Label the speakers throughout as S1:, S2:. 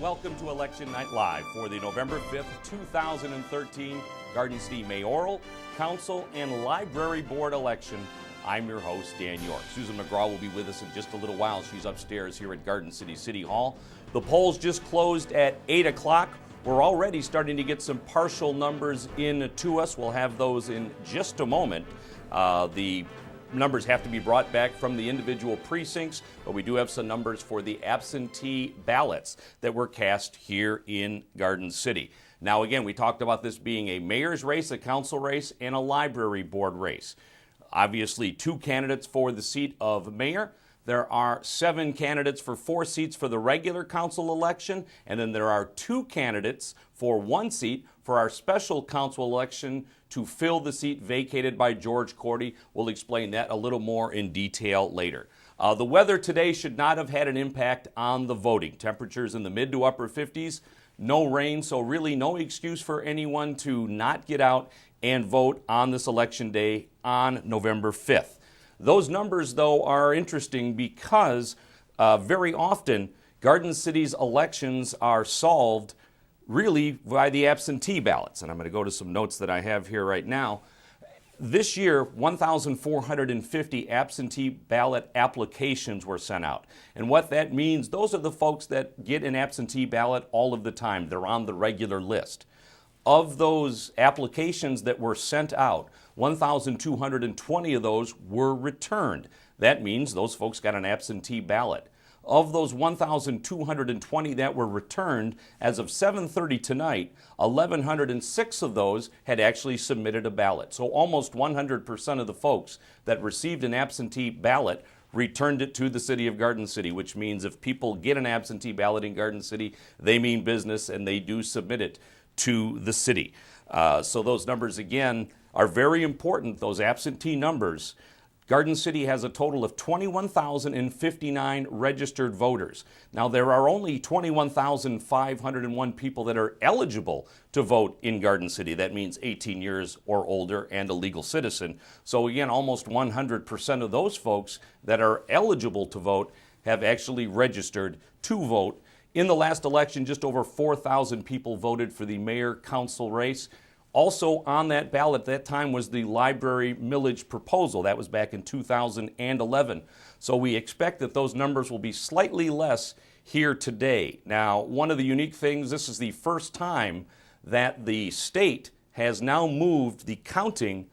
S1: welcome to Election Night Live for the November 5th, 2013 Garden City Mayoral, Council, and Library Board election. I'm your host, Dan York. Susan McGraw will be with us in just a little while. She's upstairs here at Garden City City Hall. The polls just closed at 8 o'clock. We're already starting to get some partial numbers in to us. We'll have those in just a moment. The numbers have to be brought back from the individual precincts, but we do have some numbers for the absentee ballots that were cast here in Garden City. Now, again, we talked about this being a mayor's race, a council race, and a library board race. Obviously, 2 candidates for the seat of mayor. There are 7 candidates for 4 seats for the regular council election, and then there are 2 candidates for 1 seat for our special council election to fill the seat vacated by George Cordy. We'll explain that a little more in detail later. The weather today should not have had an impact on the voting. Temperatures in the mid to upper 50s, no rain, so really no excuse for anyone to not get out and vote on this election day on November 5th. Those numbers, though, are interesting because very often Garden City's elections are solved really by the absentee ballots. And I'm going to go to some notes that I have here right now. This year, 1,450 absentee ballot applications were sent out. And what that means, those are the folks that get an absentee ballot all of the time. They're on the regular list. Of those applications that were sent out, 1,220 of those were returned. That means those folks got an absentee ballot. Of those 1,220 that were returned, as of 7:30 tonight, 1,106 of those had actually submitted a ballot. So almost 100% of the folks that received an absentee ballot returned it to the city of Garden City, which means if people get an absentee ballot in Garden City, they mean business and they do submit it to the city. So those numbers, again, are very important, those absentee numbers. Garden City has a total of 21,059 registered voters. Now, there are only 21,501 people that are eligible to vote in Garden City. That means 18 years or older and a legal citizen. So again, almost 100% of those folks that are eligible to vote have actually registered to vote. In the last election, just over 4,000 people voted for the mayor-council race. Also on that ballot at that time was the library millage proposal. That was back in 2011. So we expect that those numbers will be slightly less here today. Now, one of the unique things, this is the first time that the state has now moved the counting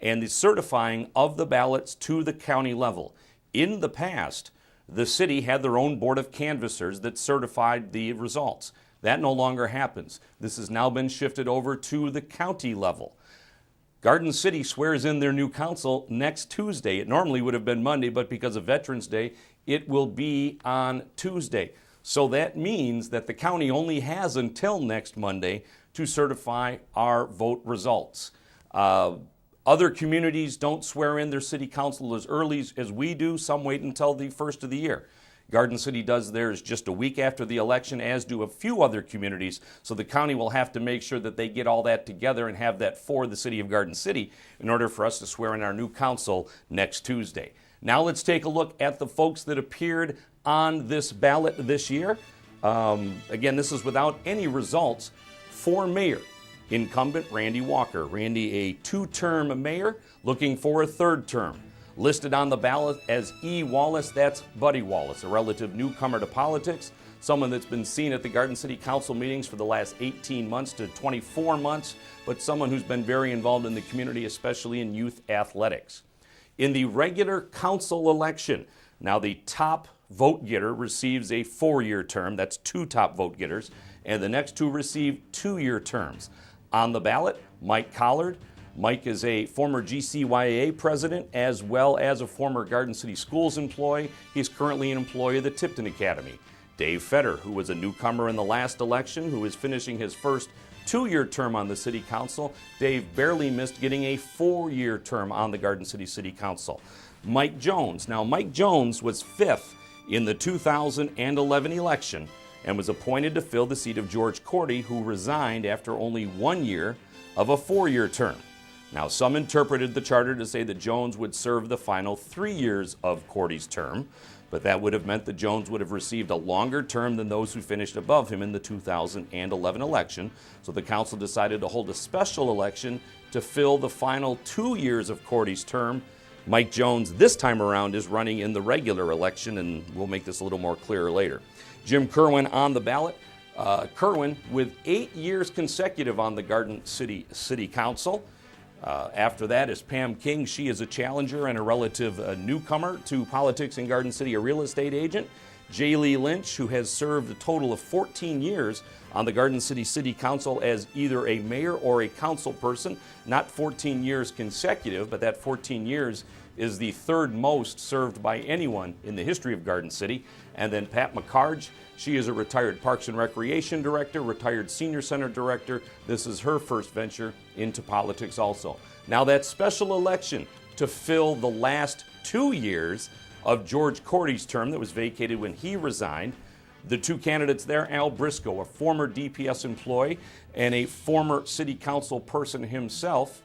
S1: and the certifying of the ballots to the county level. In the past, the city had their own board of canvassers that certified the results. That no longer happens. This has now been shifted over to the county level. Garden City swears in their new council next Tuesday. It normally would have been Monday, but because of Veterans Day, it will be on Tuesday. So that means that the county only has until next Monday to certify our vote results. Other communities don't swear in their city council as early as we do. Some wait until the first of the year. Garden City does theirs just a week after the election, as do a few other communities. So the county will have to make sure that they get all that together and have that for the city of Garden City in order for us to swear in our new council next Tuesday. Now let's take a look at the folks that appeared on this ballot this year. Again, this is without any results. For mayor, incumbent Randy Walker. Randy, a 2-term mayor, looking for a 3rd term. Listed on the ballot as E. Wallace, that's Buddy Wallace, a relative newcomer to politics, someone that's been seen at the Garden City Council meetings for the last 18 months to 24 months, but someone who's been very involved in the community, especially in youth athletics. In the regular council election, now the top vote getter receives a 4-year term. That's 2 top vote getters, and the next 2 receive 2-year terms. On the ballot, Mike Collard. Mike is a former GCYA president as well as a former Garden City Schools employee. He's currently an employee of the Tipton Academy. Dave Fetter, who was a newcomer in the last election, who is finishing his first 2-year term on the City Council. Dave barely missed getting a 4-year term on the Garden City City Council. Mike Jones. Now, Mike Jones was 5th in the 2011 election and was appointed to fill the seat of George Cordy, who resigned after only 1 year of a 4-year term. Now, some interpreted the charter to say that Jones would serve the final 3 years of Cordy's term. but that would have meant that Jones would have received a longer term than those who finished above him in the 2011 election. So the council decided to hold a special election to fill the final 2 years of Cordy's term. Mike Jones this time around is running in the regular election, and we'll make this a little more clear later. Jim Kerwin on the ballot. Kerwin with 8 years consecutive on the Garden City City Council. After that is Pam King. She is a challenger and a relative newcomer to politics in Garden City, a real estate agent. J. Lee Lynch, who has served a total of 14 years on the Garden City City Council as either a mayor or a council person. Not 14 years consecutive, but that 14 years is the third most served by anyone in the history of Garden City. And then Pat McCarge, she is a retired Parks and Recreation Director, retired Senior Center Director. This is her first venture into politics also. Now that special election to fill the last 2 years of George Cordy's term that was vacated when he resigned. The two candidates there, Al Briscoe, a former DPS employee and a former city council person himself.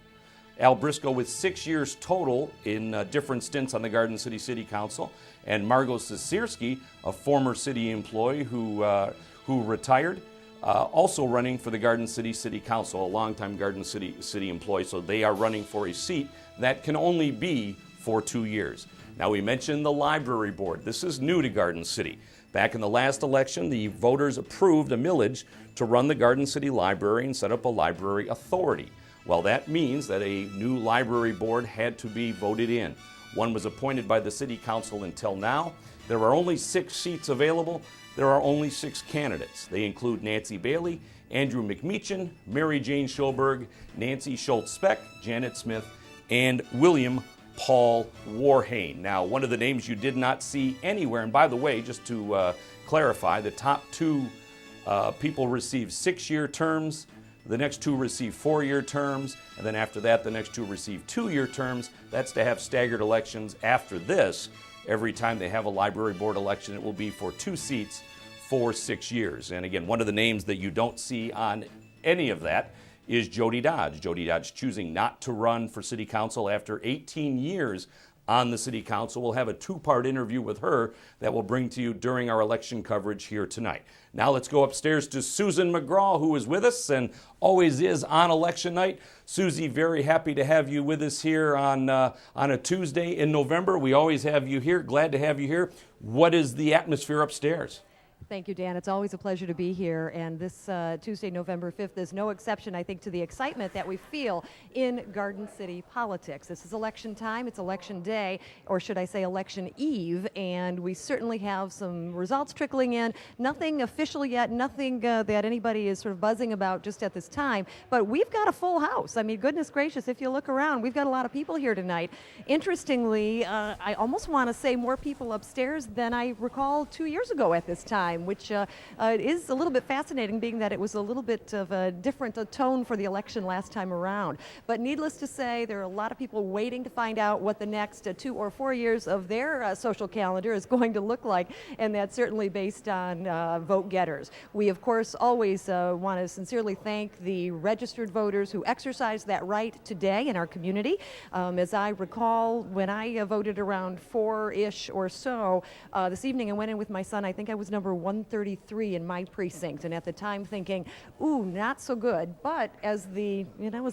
S1: Al Briscoe with 6 years total in different stints on the Garden City City Council, and Margot Sisirski, a former city employee who retired, also running for the Garden City City Council, a longtime Garden City employee. So they are running for a seat that can only be for 2 years. Now we mentioned the library board. This is new to Garden City. Back in the last election, the voters approved a millage to run the Garden City Library and set up a library authority. Well, that means that a new library board had to be voted in. One was appointed by the City Council until now. There are only 6 seats available. There are only 6 candidates. They include Nancy Bailey, Andrew McMeechan, Mary Jane Schulberg, Nancy Schultz-Speck, Janet Smith, and William Paul Warhane. Now, one of the names you did not see anywhere, and by the way, just to clarify, the top 2 people receive 6-year terms. The next 2 receive 4-year terms, and then after that, the next 2 receive 2-year terms. That's to have staggered elections. After this, every time they have a library board election, it will be for 2 seats for 6 years. And again, one of the names that you don't see on any of that is Jody Dodge. Jody Dodge choosing not to run for city council after 18 years on the city council. We'll have a 2-part interview with her that we'll bring to you during our election coverage here tonight. Now let's go upstairs to Susan McGraw, who is with us and always is on election night. Susie, very happy to have you with us here on a Tuesday in November. We always have you here. Glad to have you here. What is the atmosphere upstairs?
S2: Thank you, Dan. It's always a pleasure to be here, and this Tuesday, November 5th, is no exception, I think, to the excitement that we feel in Garden City politics. This is election time, it's election day, or should I say election eve, and we certainly have some results trickling in. Nothing official yet, nothing that anybody is sort of buzzing about just at this time, but we've got a full house. I mean, goodness gracious, if you look around, we've got a lot of people here tonight. Interestingly, I almost want to say more people upstairs than I recall 2 years ago at this time, which is a little bit fascinating, being that it was a little bit of a different tone for the election last time around. But needless to say, there are a lot of people waiting to find out what the next 2 or 4 years of their social calendar is going to look like, and that's certainly based on vote getters. We, of course, always want to sincerely thank the registered voters who exercised that right today in our community. As I recall, when I voted around 4-ish or so this evening, I went in with my son. I think I was number 133 in my precinct, and at the time thinking, ooh, not so good. But as the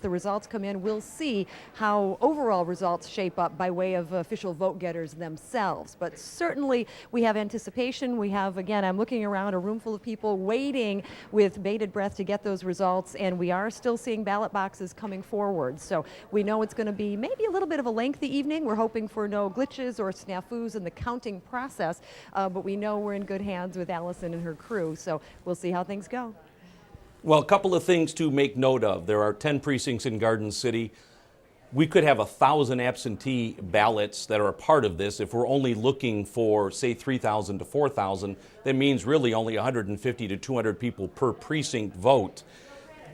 S2: results come in, we'll see how overall results shape up by way of official vote getters themselves. But certainly we have anticipation. We have, again, I'm looking around a room full of people waiting with bated breath to get those results, and we are still seeing ballot boxes coming forward. So we know it's going to be maybe a little bit of a lengthy evening. We're hoping for no glitches or snafus in the counting process, but we know we're in good hands with Allison and her crew, so we'll see how things go.
S1: Well, a couple of things to make note of. There are 10 precincts in Garden City. We could have 1,000 absentee ballots that are a part of this. If we're only looking for, say, 3,000 to 4,000, that means really only 150 to 200 people per precinct vote.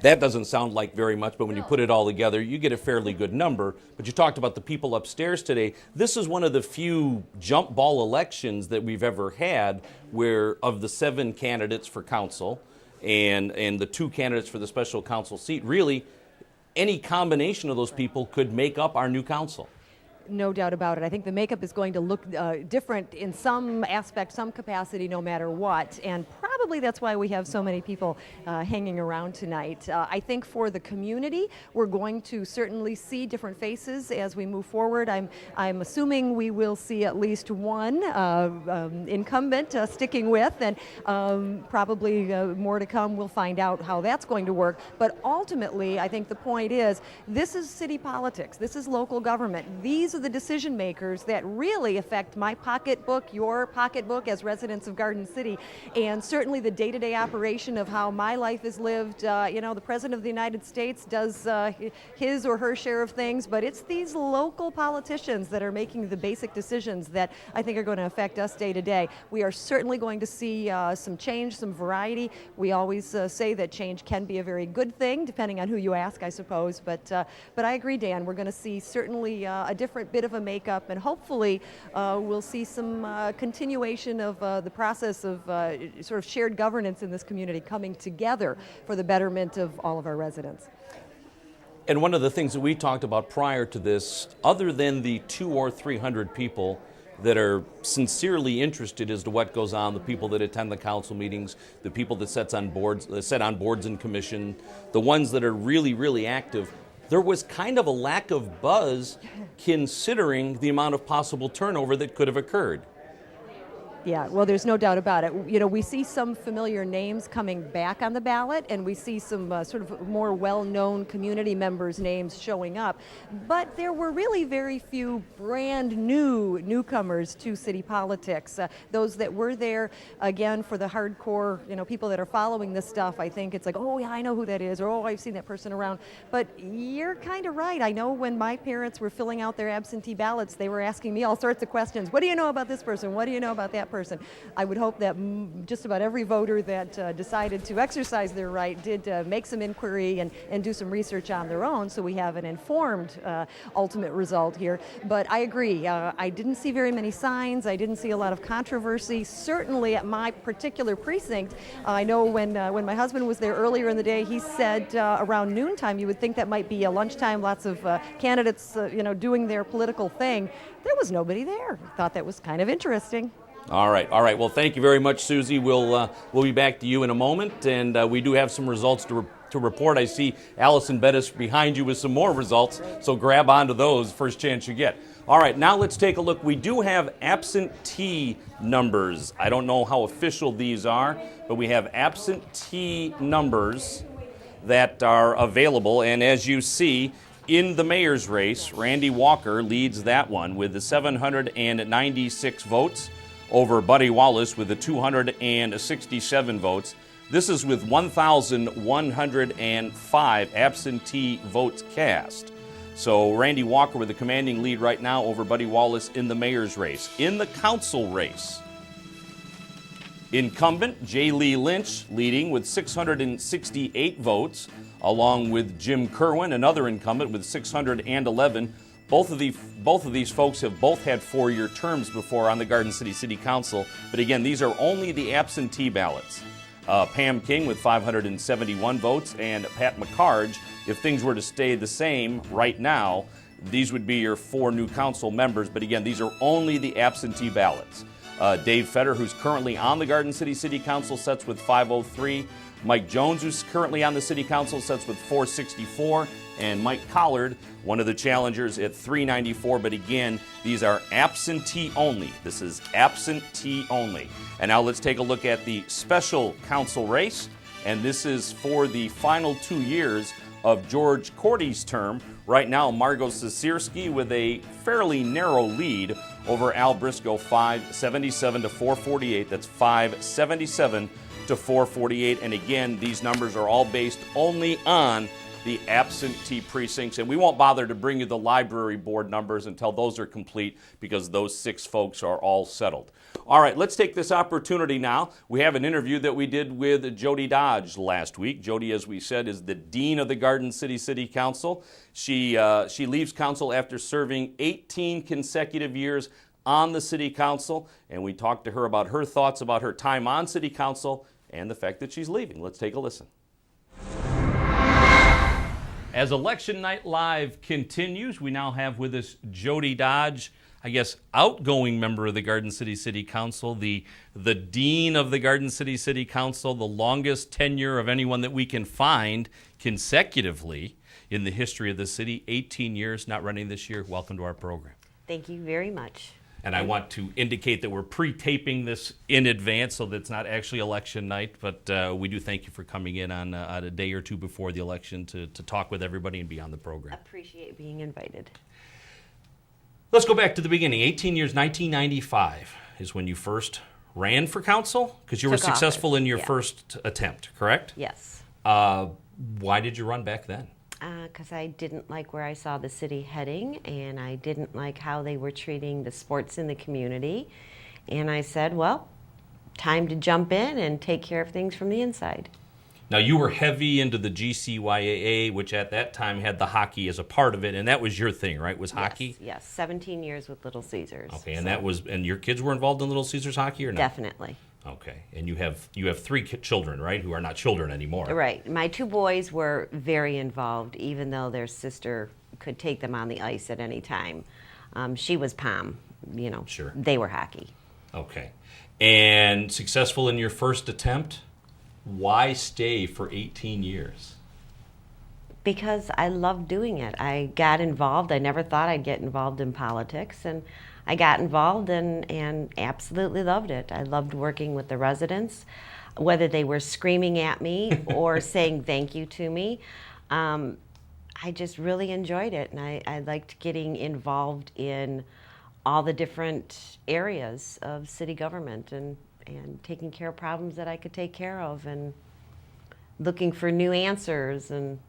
S1: That doesn't sound like very much, but when you put it all together, you get a fairly good number. But you talked about the people upstairs today. This is one of the few jump ball elections that we've ever had where of the 7 candidates for council and the 2 candidates for the special council seat, really any combination of those people could make up our new council.
S2: No doubt about it. I think the makeup is going to look different in some aspect, some capacity, no matter what. And probably that's why we have so many people hanging around tonight. I think for the community, we're going to certainly see different faces as we move forward. I'm assuming we will see at least one incumbent sticking with, and probably more to come. We'll find out how that's going to work. But ultimately, I think the point is, this is city politics. This is local government. These are the decision makers that really affect my pocketbook, your pocketbook as residents of Garden City, and certainly the day-to-day operation of how my life is lived. The President of the United States does his or her share of things, but it's these local politicians that are making the basic decisions that I think are going to affect us day to day. We are certainly going to see some change, some variety. We always say that change can be a very good thing, depending on who you ask, I suppose. But I agree, Dan. We're going to see certainly a different bit of a makeup, and hopefully we'll see some continuation of the process of sort of shared governance in this community coming together for the betterment of all of our residents.
S1: And one of the things that we talked about prior to this, other than the 200 or 300 people that are sincerely interested as to what goes on, the people that attend the council meetings, the people that sit on boards and commission, the ones that are really, really active, there was kind of a lack of buzz considering the amount of possible turnover that could have occurred.
S2: Yeah, well, there's no doubt about it. You know, we see some familiar names coming back on the ballot, and we see some sort of more well-known community members' names showing up. But there were really very few brand new newcomers to city politics. Those that were there, again, for the hardcore, people that are following this stuff, I think it's like, oh, yeah, I know who that is, or oh, I've seen that person around. But you're kind of right. I know when my parents were filling out their absentee ballots, they were asking me all sorts of questions. What do you know about this person? What do you know about that person? I would hope that just about every voter that decided to exercise their right did make some inquiry and do some research on their own, so we have an informed ultimate result here. But I agree. I didn't see very many signs. I didn't see a lot of controversy. Certainly at my particular precinct, I know when my husband was there earlier in the day, he said around noontime, you would think that might be a lunchtime, lots of candidates doing their political thing. There was nobody there. Thought that was kind of interesting.
S1: All right. Well, thank you very much, Susie. We'll be back to you in a moment, and we do have some results to report. I see Allison Bettis behind you with some more results, so grab onto those first chance you get. All right, now let's take a look. We do have absentee numbers. I don't know how official these are, but we have absentee numbers that are available, and as you see, in the mayor's race, Randy Walker leads that one with the 796 votes. Over Buddy Wallace with the 267 votes. This is with 1,105 absentee votes cast. So Randy Walker with the commanding lead right now over Buddy Wallace in the mayor's race. In the council race, incumbent J. Lee Lynch leading with 668 votes, along with Jim Kerwin, another incumbent, with 611. Both of these folks have both had 4-year terms before on the Garden City City Council, but again, these are only the absentee ballots. Pam King with 571 votes, and Pat McCarge, if things were to stay the same right now, these would be your 4 new council members, but again, these are only the absentee ballots. Dave Fetter, who's currently on the Garden City City Council, sets with 503. Mike Jones, who's currently on the City Council, sets with 464. And Mike Collard, one of the challengers, at 394. But again, these are absentee only. This is absentee only. And now let's take a look at the special council race. And this is for the final 2 years of George Cordy's term. Right now, Margot Sisirski with a fairly narrow lead over Al Briscoe, 577 to 448. That's 577 to 448. And again, these numbers are all based only on the absentee precincts, and we won't bother to bring you the library board numbers until those are complete, because those 6 folks are all settled. All right, let's take this opportunity now. We have an interview that we did with Jody Dodge last week. Jody, as we said, is the dean of the Garden City City Council. She leaves council after serving 18 consecutive years on the city council, and we talked to her about her thoughts about her time on city council and the fact that she's leaving. Let's take a listen. As Election Night Live continues, we now have with us Jody Dodge, I guess, outgoing member of the Garden City City Council, the dean of the Garden City City Council, the longest tenure of anyone that we can find consecutively in the history of the city. 18 years, not running this year. Welcome to our program.
S3: Thank you very much.
S1: And I want to indicate that we're pre-taping this in advance so that it's not actually election night, but we do thank you for coming in on a day or two before the election to talk with everybody and be on the program.
S3: Appreciate being invited.
S1: Let's go back to the beginning. 18 years, 1995 is when you first ran for council, because you were
S3: Took
S1: successful
S3: office,
S1: in your
S3: yeah.
S1: first attempt, correct?
S3: Yes.
S1: Why did you run back then?
S3: Because I didn't like where I saw the city heading, and I didn't like how they were treating the sports in the community. And I said, well, time to jump in and take care of things from the inside.
S1: Now, you were heavy into the GCYAA, which at that time had the hockey as a part of it, and that was your thing, right, was hockey?
S3: Yes, 17 years with Little Caesars.
S1: Okay, and and your kids were involved in Little Caesars hockey or not?
S3: Definitely.
S1: Okay, and you have three children, right, who are not children anymore?
S3: Right. My two boys were very involved, even though their sister could take them on the ice at any time. She was Pom, you know.
S1: Sure.
S3: They were hockey.
S1: Okay, and successful in your first attempt? Why stay for 18 years?
S3: Because I loved doing it. I got involved. I never thought I'd get involved in politics, and I got involved and absolutely loved it. I loved working with the residents, whether they were screaming at me or saying thank you to me. I just really enjoyed it, and I liked getting involved in all the different areas of city government and taking care of problems that I could take care of and looking for new answers. And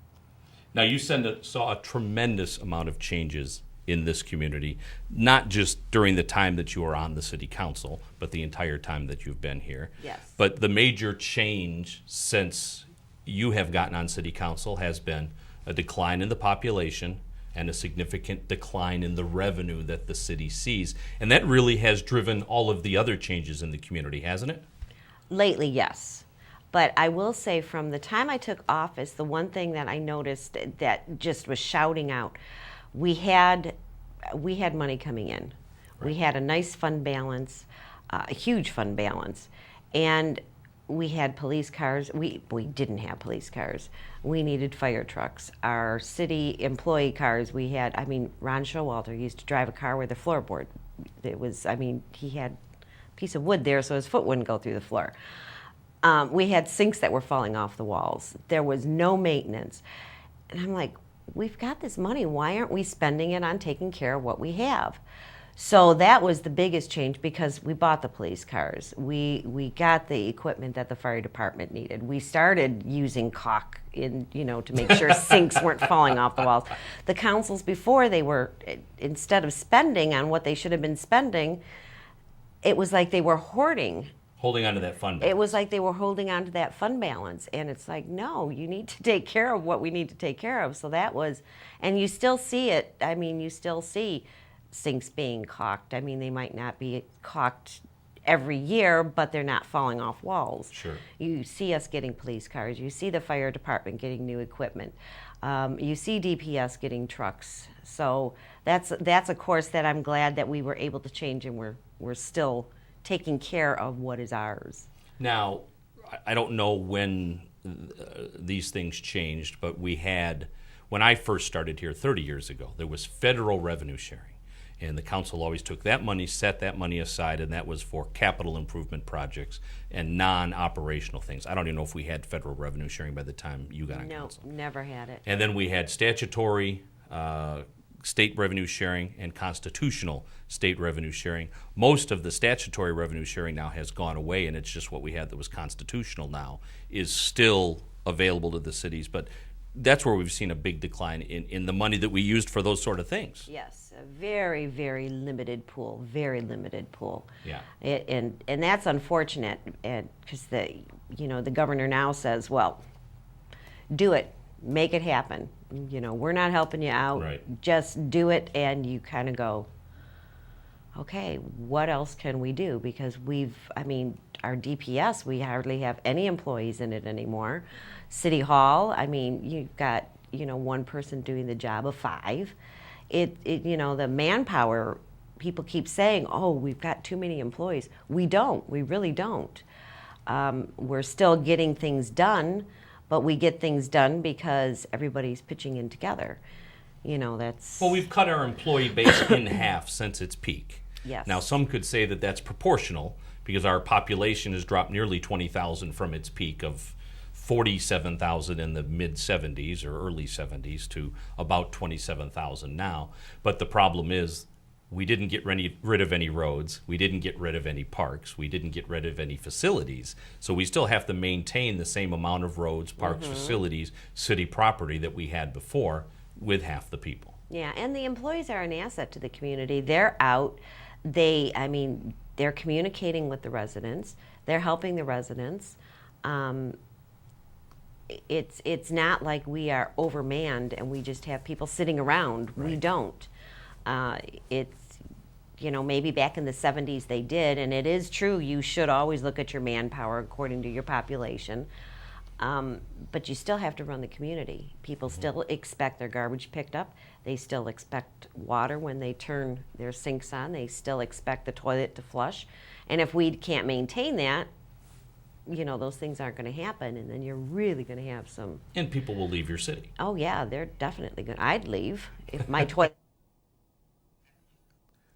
S1: now you saw a tremendous amount of changes in this community, not just during the time that you were on the city council, but the entire time that you've been here.
S3: Yes.
S1: But the major change since you have gotten on city council has been a decline in the population and a significant decline in the revenue that the city sees. And that really has driven all of the other changes in the community, hasn't it?
S3: lately, yes. But I will say from the time I took office, the one thing that I noticed that just was shouting out, we had money coming in. Right. We had a nice fund balance, a huge fund balance. And we had police cars. We didn't have police cars. We needed fire trucks. Our city employee cars, we had, Ron Showalter used to drive a car with a floorboard. It was, he had a piece of wood there so his foot wouldn't go through the floor. We had sinks that were falling off the walls. There was no maintenance. And I'm like, we've got this money. Why aren't we spending it on taking care of what we have? So that was the biggest change because we bought the police cars. We got the equipment that the fire department needed. We started using caulk to make sure sinks weren't falling off the walls. The councils before, they were, instead of spending on what they should have been spending, it was like they were hoarding.
S1: Holding on to that fund balance.
S3: It was like they were holding on to that fund balance. And it's like, no, you need to take care of what we need to take care of. So that was, and you still see it. You still see sinks being caulked. They might not be caulked every year, but they're not falling off walls.
S1: Sure.
S3: You see us getting police cars. You see the fire department getting new equipment. You see DPS getting trucks. So that's a course that I'm glad that we were able to change, and we're still taking care of what is ours.
S1: Now, I don't know when these things changed, but when I first started here 30 years ago, there was federal revenue sharing. And the council always took that money, set that money aside, and that was for capital improvement projects and non-operational things. I don't even know if we had federal revenue sharing by the time you got on council.
S3: No, never had it.
S1: And then we had statutory state revenue sharing and constitutional state revenue sharing. Most of the statutory revenue sharing now has gone away, and it's just what we had that was constitutional now is still available to the cities. But that's where we've seen a big decline in the money that we used for those sort of things.
S3: Yes, a very, very limited pool, very limited pool.
S1: Yeah.
S3: And that's unfortunate because the governor now says, well, do it, make it happen. We're not helping you out.
S1: Right.
S3: Just do it, and you kind of go, okay, what else can we do? Because our DPS, we hardly have any employees in it anymore. City Hall, you've got, one person doing the job of 5. The manpower, people keep saying, oh, we've got too many employees. We don't. We really don't. We're still getting things done, but we get things done because everybody's pitching in together. That's...
S1: Well, we've cut our employee base in half since its peak.
S3: Yes.
S1: Now, some could say that that's proportional because our population has dropped nearly 20,000 from its peak of 47,000 in the mid-70s or early 70s to about 27,000 now. But the problem is we didn't get rid of any roads. We didn't get rid of any parks. We didn't get rid of any facilities. So we still have to maintain the same amount of roads, parks, facilities, city property that we had before with half the people.
S3: Yeah, and the employees are an asset to the community. They're out. They're communicating with the residents. They're helping the residents. It's not like we are overmanned and we just have people sitting around. Right. We don't. Maybe back in the 70s they did, and it is true, you should always look at your manpower according to your population. But you still have to run the community. People still expect their garbage picked up. They still expect water when they turn their sinks on. They still expect the toilet to flush. And if we can't maintain that, those things aren't going to happen, and then you're really going to have some...
S1: And people will leave your city.
S3: Oh, yeah, they're definitely going to... I'd leave if my toilet...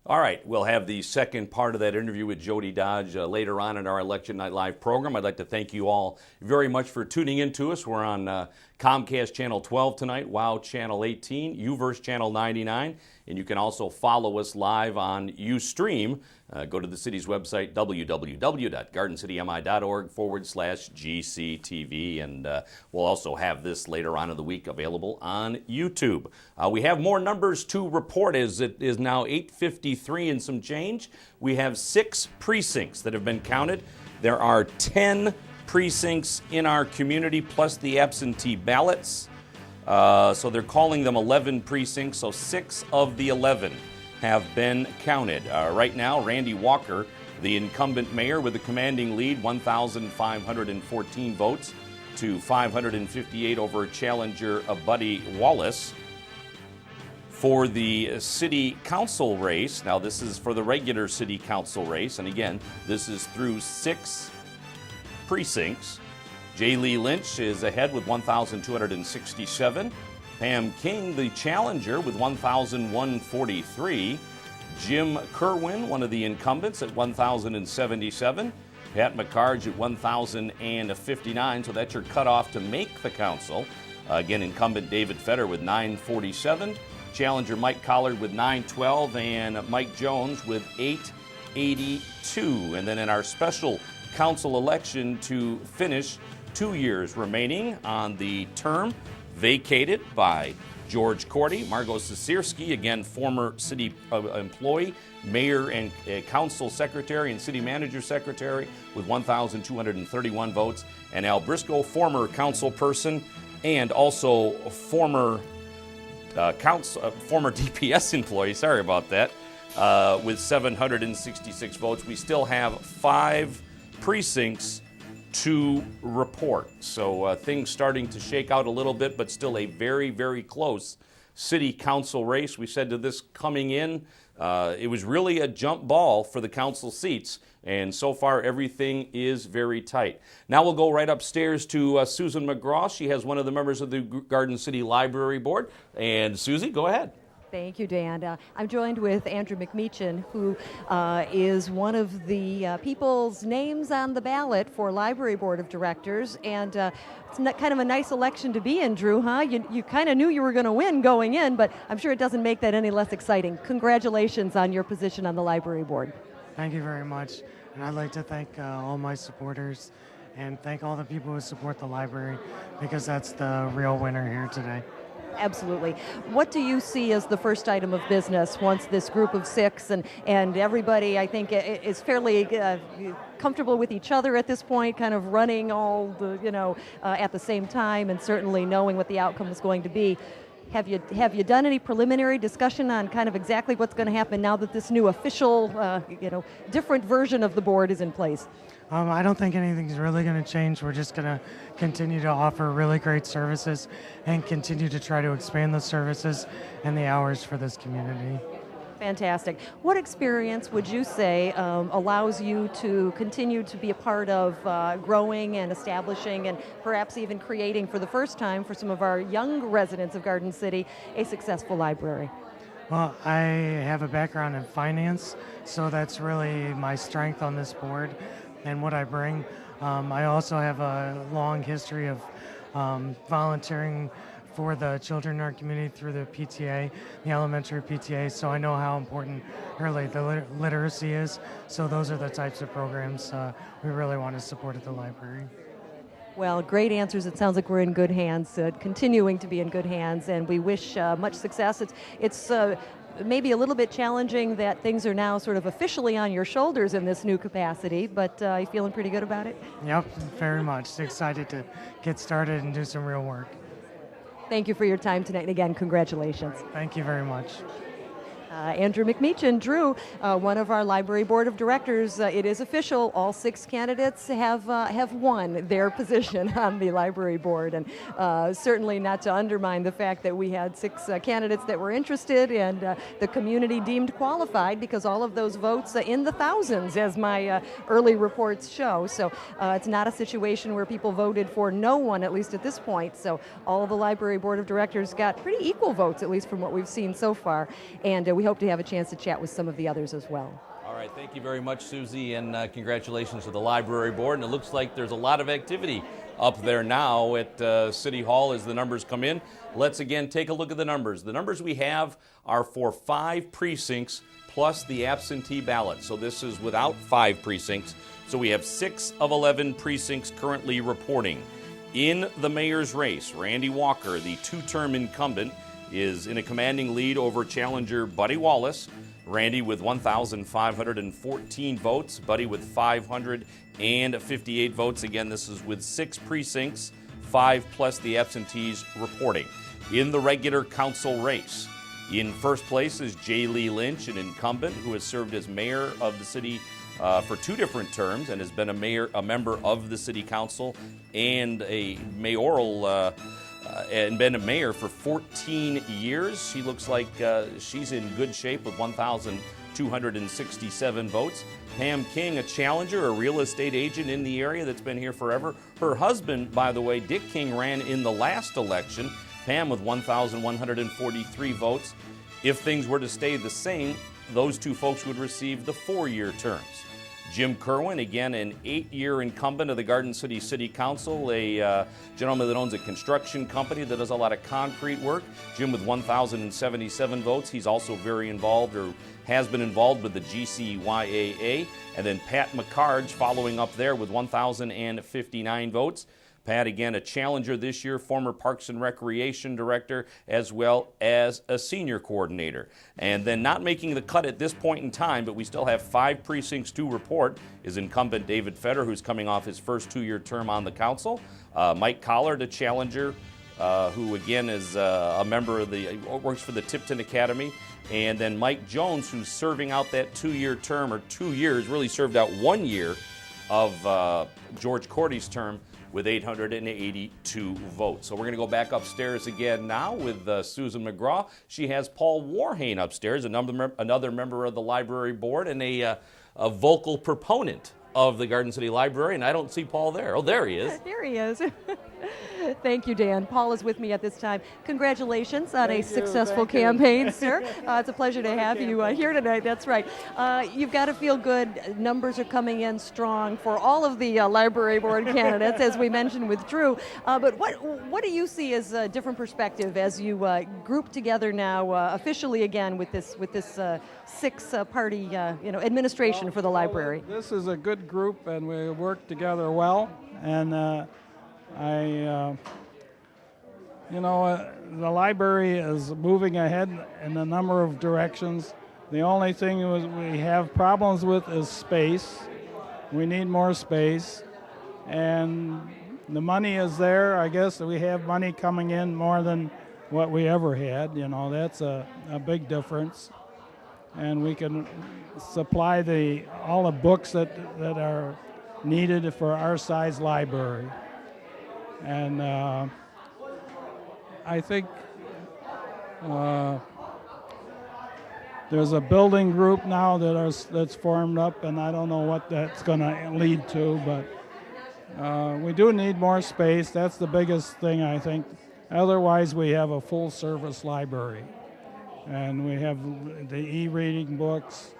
S1: All right, we'll have the second part of that interview with Jody Dodge later on in our Election Night Live program. I'd like to thank you all very much for tuning in to us. We're on Comcast Channel 12 tonight, WOW Channel 18, UVerse Channel 99, and you can also follow us live on Ustream. Go to the city's website, www.gardencitymI.org/GCTV, and we'll also have this later on in the week available on YouTube. We have more numbers to report as it is now 8:53 and some change. We have 6 precincts that have been counted. There are 10 precincts in our community plus the absentee ballots. So they're calling them 11 precincts, so 6 of the 11 have been counted. Right now, Randy Walker, the incumbent mayor, with a commanding lead, 1,514 votes to 558 over challenger Buddy Wallace. For the city council race, now this is for the regular city council race, and again, this is through 6 precincts. J. Lee Lynch is ahead with 1,267. Pam King, the challenger, with 1,143. Jim Kerwin, one of the incumbents, at 1,077. Pat McCarge at 1,059, so that's your cutoff to make the council. Again, incumbent David Fetter with 947. Challenger Mike Collard with 912, and Mike Jones with 882. And then in our special council election to finish, 2 years remaining on the term, vacated by George Cordy. Margot Sisirski, again, former city employee, mayor and council secretary and city manager secretary with 1,231 votes. And Al Briscoe, former council person and also former DPS employee, sorry about that, with 766 votes. We still have 5 precincts to report. So things starting to shake out a little bit, but still a very, very close city council race. We said to this coming in, it was really a jump ball for the council seats, and so far everything is very tight. Now we'll go right upstairs to Susan McGraw. She has one of the members of the Garden City Library Board. And Susie, go ahead.
S2: Thank you, Dan. I'm joined with Andrew McMeechan, who is one of the people's names on the ballot for Library Board of Directors. And it's kind of a nice election to be in, Drew, huh? You kind of knew you were going to win going in, but I'm sure it doesn't make that any less exciting. Congratulations on your position on the Library Board.
S4: Thank you very much. And I'd like to thank all my supporters and thank all the people who support the library, because that's the real winner here today.
S2: Absolutely. What do you see as the first item of business once this group of 6 and everybody, I think, is fairly comfortable with each other at this point, kind of running all the, at the same time, and certainly knowing what the outcome is going to be? Have you done any preliminary discussion on kind of exactly what's going to happen now that this new official, different version of the board is in place?
S4: I don't think anything's really going to change. We're just going to continue to offer really great services and continue to try to expand the services and the hours for this community.
S2: Fantastic. What experience would you say allows you to continue to be a part of growing and establishing and perhaps even creating for the first time for some of our young residents of Garden City a successful library?
S4: Well, I have a background in finance, so that's really my strength on this board and what I bring. I also have a long history of volunteering for the children in our community through the PTA, the elementary PTA, so I know how important early the literacy is. So those are the types of programs we really want to support at the library.
S2: Well, great answers. It sounds like we're in good hands, continuing to be in good hands, and we wish much success. It's maybe a little bit challenging that things are now sort of officially on your shoulders in this new capacity, but you feeling pretty good about it?
S4: Yep, very much. Excited to get started and do some real work.
S2: Thank you for your time tonight, and again, congratulations.
S4: Thank you very much.
S2: Andrew McMeechan. Drew, one of our library board of directors, it is official, all 6 candidates have won their position on the library board, and certainly not to undermine the fact that we had 6 candidates that were interested and the community deemed qualified, because all of those votes in the thousands, as my early reports show. So it's not a situation where people voted for no one, at least at this point. So all of the library board of directors got pretty equal votes, at least from what we've seen so far, and we hope to have a chance to chat with some of the others as well.
S1: All right, thank you very much, Susie, and congratulations to the library board. And it looks like there's a lot of activity up there now at City Hall as the numbers come in. Let's again take a look at the numbers. The numbers we have are for 5 precincts plus the absentee ballot. So this is without 5 precincts. So we have 6 of 11 precincts currently reporting. In the mayor's race, Randy Walker, the 2-term incumbent, is in a commanding lead over challenger Buddy Wallace. Randy with 1,514 votes, Buddy with 558 votes. Again, this is with 6 precincts, 5 plus the absentees reporting. In the regular council race, in first place is J. Lee Lynch, an incumbent who has served as mayor of the city for 2 different terms and has been a member of the city council and a mayoral and been a mayor for 14 years. She looks like she's in good shape with 1,267 votes. Pam King, a challenger, a real estate agent in the area that's been here forever. Her husband, by the way, Dick King, ran in the last election. Pam with 1,143 votes. If things were to stay the same, those 2 folks would receive the 4-year terms. Jim Kerwin, again, an 8-year incumbent of the Garden City City Council, a gentleman that owns a construction company that does a lot of concrete work. Jim with 1,077 votes. He's also very involved, or has been involved, with the GCYAA. And then Pat McCarge following up there with 1,059 votes. Pat, again, a challenger this year, former Parks and Recreation Director, as well as a senior coordinator. And then not making the cut at this point in time, but we still have 5 precincts to report, is incumbent David Fetter, who's coming off his first 2-year term on the council. Mike Collard, a challenger, who again is a member of works for the Tipton Academy. And then Mike Jones, who's serving out that 2-year term, or 2 years, really served out 1 year of George Cordy's term, with 882 votes. So we're going to go back upstairs again now with Susan McGraw. She has Paul Warhane upstairs, another member of the library board and a vocal proponent of the Garden City Library, and I don't see Paul there. Oh, there he is.
S2: There he is. Thank you, Dan. Paul is with me at this time. Congratulations on a successful campaign, sir. It's a pleasure to have you here tonight. That's right. You've got to feel good. Numbers are coming in strong for all of the library board candidates, as we mentioned with Drew. But what do you see as a different perspective as you group together now officially again with this 6-party administration for the library?
S5: This is a good group, and we work together well. And the library is moving ahead in a number of directions. The only thing we have problems with is space. We need more space, and the money is there. I guess we have money coming in more than what we ever had. That's a big difference, and we can supply all the books that are needed for our size library. And I think there's a building group now that's formed up, and I don't know what that's going to lead to, but we do need more space. That's the biggest thing, I think. Otherwise, we have a full-service library, and we have the e-reading books,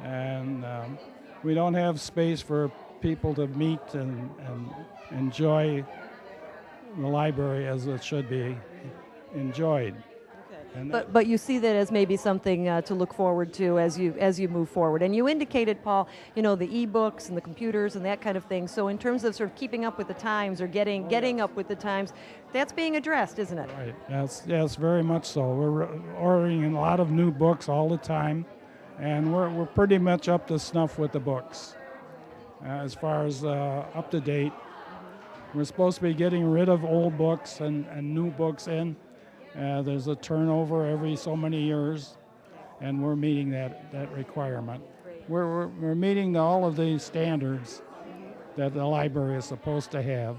S5: and we don't have space for people to meet and enjoy the library as it should be enjoyed. And
S2: But you see that as maybe something to look forward to as you move forward. And you indicated, Paul, the e-books and the computers and that kind of thing. So in terms of sort of keeping up with the times or getting up with the times, that's being addressed, isn't it?
S5: Right. Yes, very much so. We're ordering a lot of new books all the time, and we're pretty much up to snuff with the books. As far as up to date, we're supposed to be getting rid of old books and new books in. There's a turnover every so many years, and we're meeting that requirement. We're meeting all of the standards that the library is supposed to have.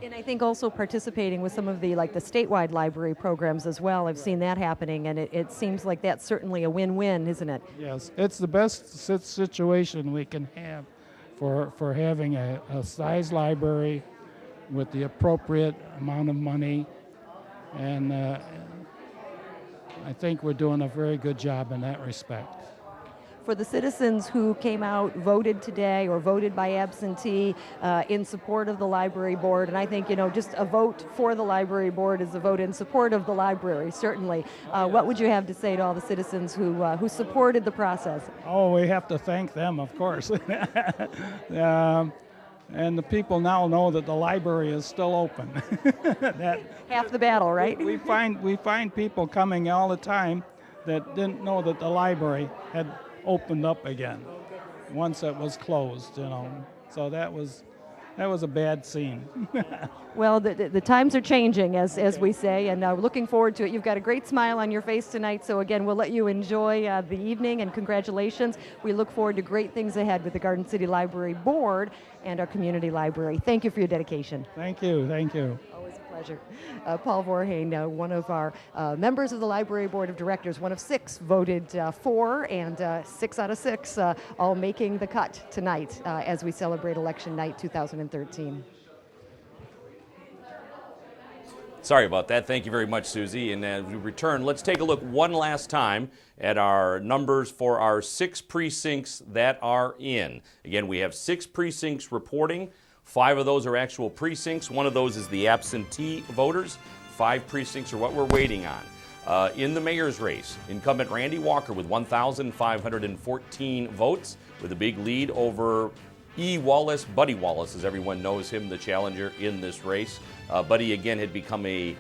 S2: And I think also participating with some of the statewide library programs as well. I've seen that happening, and it seems like that's certainly a win-win, isn't it?
S5: Yes, it's the best situation we can have for having a size library with the appropriate amount of money. And I think we're doing a very good job in that respect.
S2: For the citizens who came out, voted today, or voted by absentee in support of the library board, and I think, just a vote for the library board is a vote in support of the library, certainly. What would you have to say to all the citizens who supported the process?
S5: Oh, we have to thank them, of course. And the people now know that the library is still open.
S2: Half the battle, right?
S5: We find people coming all the time that didn't know that the library had opened up again once it was closed. So that was a bad scene.
S2: Well, the times are changing, as we say, and we're looking forward to it. You've got a great smile on your face tonight, so again, we'll let you enjoy the evening, and congratulations. We look forward to great things ahead with the Garden City Library Board and our community library. Thank you for your dedication.
S5: Thank you.
S2: Always a pleasure. Paul Vorhane, one of our members of the Library Board of Directors, one of 6 voted for, and 6 out of 6 all making the cut tonight as we celebrate election night 2013.
S1: Sorry about that. Thank you very much, Susie. And as we return, let's take a look one last time at our numbers for our 6 precincts that are in. Again, we have 6 precincts reporting. 5 of those are actual precincts. 1 of those is the absentee voters. 5 precincts are what we're waiting on. In the mayor's race, incumbent Randy Walker with 1,514 votes, with a big lead over Wallace, Buddy Wallace, as everyone knows him, the challenger in this race. Buddy, again, had become a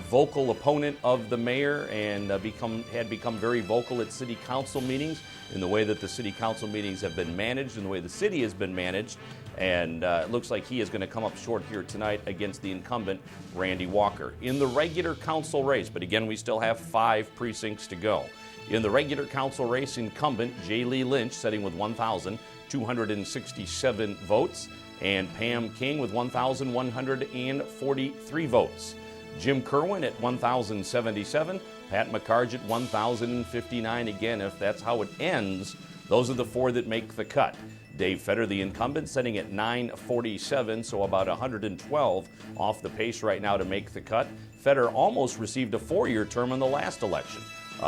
S1: vocal opponent of the mayor and had become very vocal at city council meetings in the way that the city council meetings have been managed and the way the city has been managed. And it looks like he is going to come up short here tonight against the incumbent, Randy Walker. In the regular council race, but again, we still have 5 precincts to go. In the regular council race, incumbent J. Lee Lynch sitting with 1,267 votes, and Pam King with 1,143 votes. Jim Kerwin at 1,077, Pat McCarge at 1,059. Again, if that's how it ends, those are the 4 that make the cut. Dave Fetter, the incumbent, sitting at 947, so about 112 off the pace right now to make the cut. Fetter almost received a 4-year term in the last election.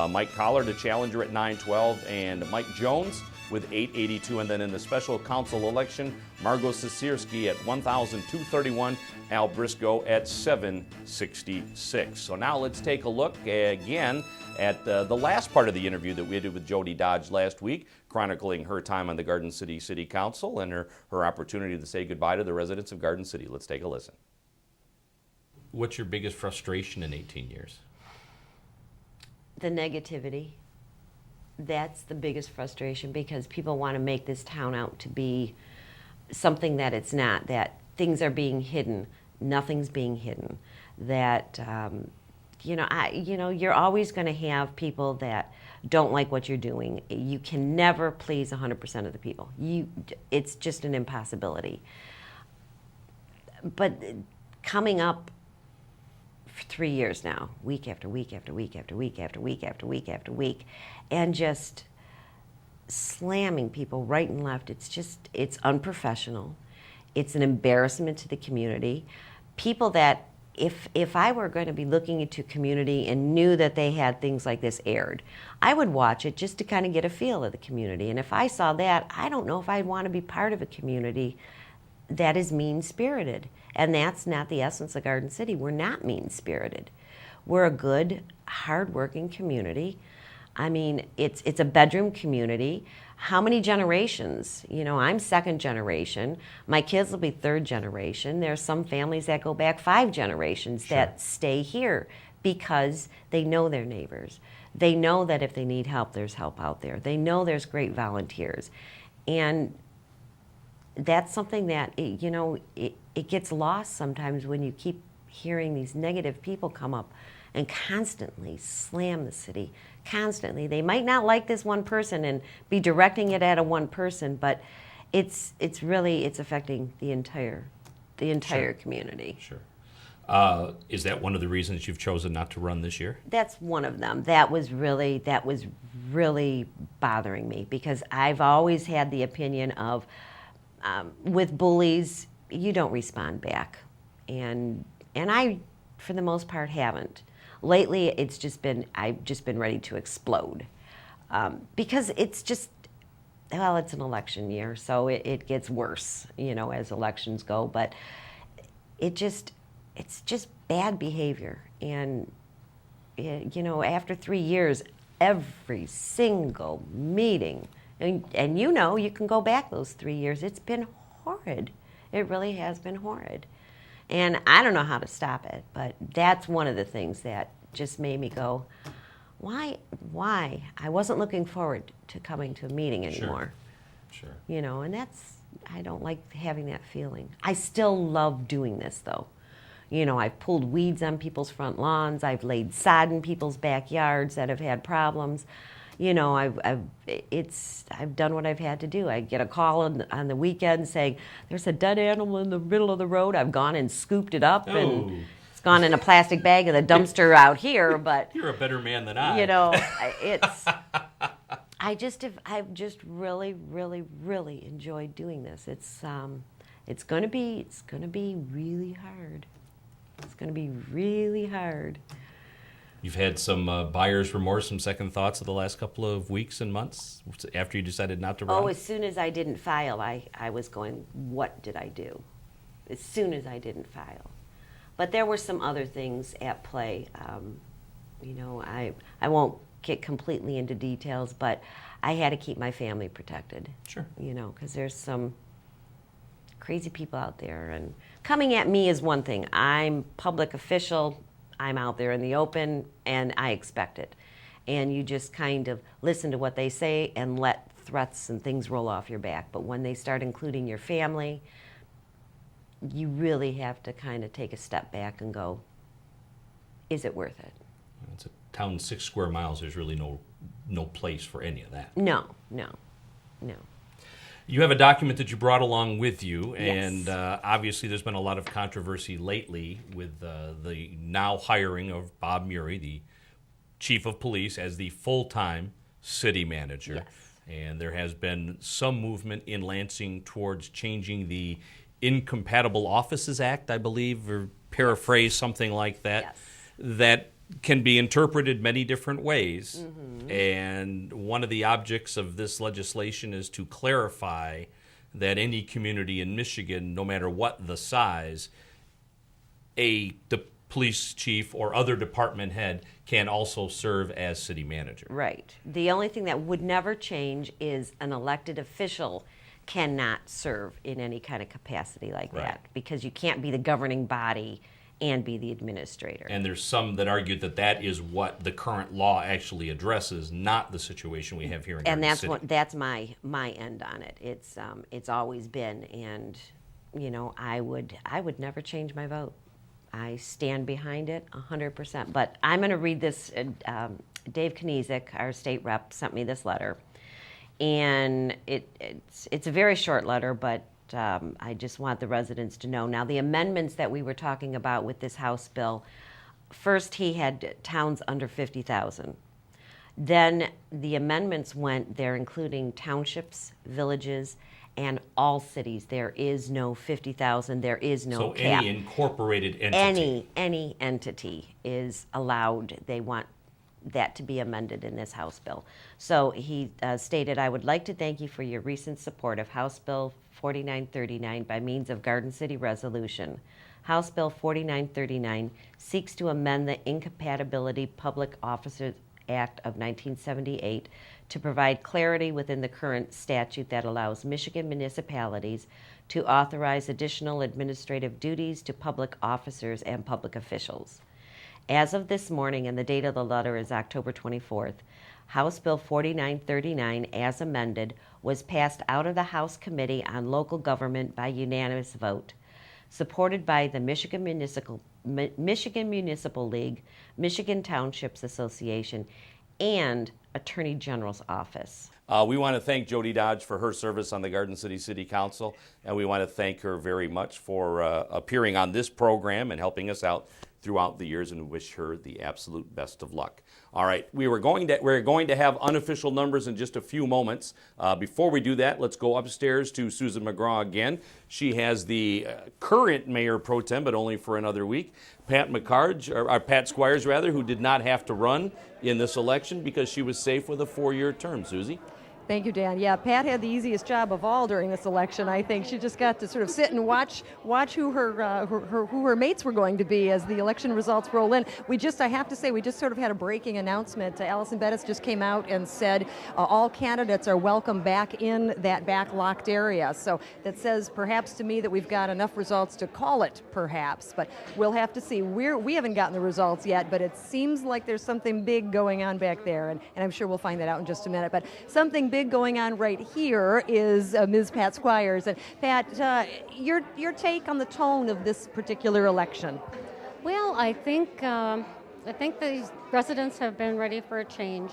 S1: Mike Collard, a challenger, at 912, and Mike Jones with 882. And then in the special council election, Margot Sisirski at 1,231, Al Briscoe at 766. So now let's take a look again at the last part of the interview that we did with Jody Dodge last week, chronicling her time on the Garden City City Council and her opportunity to say goodbye to the residents of Garden City. Let's take a listen. What's your biggest frustration in 18 years?
S3: The negativity. That's the biggest frustration, because people want to make this town out to be something that it's not, that things are being hidden. Nothing's being hidden. That you're always going to have people that don't like what you're doing. You can never please 100% of the people. It's just an impossibility. But coming up for 3 years now, week after week after week after week after week after week after week, and just slamming people right and left, it's unprofessional. It's an embarrassment to the community. People that, if I were going to be looking into community and knew that they had things like this aired, I would watch it just to kind of get a feel of the community. And if I saw that, I don't know if I'd want to be part of a community that is mean-spirited. And that's not the essence of Garden City. We're not mean-spirited. We're a good, hard-working community. I mean, it's a bedroom community. How many generations? I'm second generation. My kids will be third generation. There's some families that go back 5 generations that stay here because they know their neighbors. They know that if they need help, there's help out there. They know there's great volunteers. And that's something that, it gets lost sometimes when you keep hearing these negative people come up and constantly slam the city. Constantly. They might not like this one person and be directing it at a one person, but it's affecting the entire community.
S1: Sure. Is that one of the reasons you've chosen not to run this year?
S3: That's one of them. That was really bothering me, because I've always had the opinion of with bullies, you don't respond back, and I, for the most part, haven't. Lately, I've just been ready to explode, because it's an election year, so it gets worse, as elections go. But it's just bad behavior, and after 3 years, every single meeting, and you can go back those 3 years. It's been horrid. It really has been horrid. And I don't know how to stop it, but that's one of the things that just made me go, why? I wasn't looking forward to coming to a meeting anymore.
S1: Sure.
S3: And I don't like having that feeling. I still love doing this, though. I've pulled weeds on people's front lawns. I've laid sod in people's backyards that have had problems. I've done what I've had to do. I get a call on the weekend saying there's a dead animal in the middle of the road. I've gone and scooped it up, and it's gone in a plastic bag in the dumpster out here. But
S1: you're a better man than I.
S3: I've just really, really, really enjoyed doing this. It's going to be really hard. It's going to be really hard.
S1: You've had some buyer's remorse, some second thoughts of the last couple of weeks and months after you decided not to run?
S3: Oh, as soon as I didn't file, I was going, what did I do? As soon as I didn't file. But there were some other things at play. I won't get completely into details, but I had to keep my family protected.
S1: Sure.
S3: Because there's some crazy people out there. And coming at me is one thing. I'm public official. I'm out there in the open, and I expect it. And you just kind of listen to what they say and let threats and things roll off your back. But when they start including your family, you really have to kind of take a step back and go, is it worth it?
S1: It's a town 6 square miles. There's really no place for any of that.
S3: No.
S1: You have a document that you brought along with you,
S3: Yes.
S1: and obviously there's been a lot of controversy lately with the now hiring of Bob Murray, the chief of police, as the full-time city manager.
S3: Yes.
S1: And there has been some movement in Lansing towards changing the Incompatible Offices Act, I believe, or paraphrase something like that,
S3: Yes.
S1: that can be interpreted many different ways. Mm-hmm. And one of the objects of this legislation is to clarify that any community in Michigan, no matter what the size, the police chief or other department head can also serve as city manager.
S3: Right. The only thing that would never change is an elected official cannot serve in any kind of capacity like
S1: Right.
S3: that, because you can't be the governing body and be the administrator.
S1: And there's some that argued that is what the current law actually addresses, not the situation we have here in
S3: And
S1: Garden City.
S3: that's my end on it. It's always been, and I would never change my vote. I stand behind it 100%. But I'm going to read this. Dave Kniezek, our state rep, sent me this letter. And it's a very short letter, but I just want the residents to know. Now, the amendments that we were talking about with this House bill, first he had towns under 50,000. Then the amendments went, they're including townships, villages, and all cities. There is no 50,000, there is no cap.
S1: Any incorporated entity.
S3: Any entity is allowed. They want that to be amended in this House bill. So he stated, I would like to thank you for your recent support of House Bill 4939 by means of Garden City Resolution. House Bill 4939 seeks to amend the Incompatibility Public Officers Act of 1978 to provide clarity within the current statute that allows Michigan municipalities to authorize additional administrative duties to public officers and public officials. As of this morning, and the date of the letter is October 24th, House Bill 4939, as amended, was passed out of the House Committee on Local Government by unanimous vote, supported by the Michigan Municipal League, Michigan Townships Association, and Attorney General's Office.
S1: We want to thank Jody Dodge for her service on the Garden City City Council, and we want to thank her very much for appearing on this program and helping us out throughout the years, and wish her the absolute best of luck. All right, we're going to have unofficial numbers in just a few moments. Before we do that, let's go upstairs to Susan McGraw again. She has the current mayor pro tem, but only for another week, Pat Squires, who did not have to run in this election because she was safe with a 4-year term. Susie?
S2: Thank you, Dan. Yeah, Pat had the easiest job of all during this election. I think she just got to sort of sit and watch who her mates were going to be as the election results roll in. I have to say, we just sort of had a breaking announcement. Allison Bettis just came out and said all candidates are welcome back in that back locked area. So that says perhaps to me that we've got enough results to call it perhaps, but we'll have to see. We haven't gotten the results yet, but it seems like there's something big going on back there, and I'm sure we'll find that out in just a minute. But something big going on right here is Ms. Pat Squires. And Pat, your take on the tone of this particular election?
S6: Well, I think the residents have been ready for a change.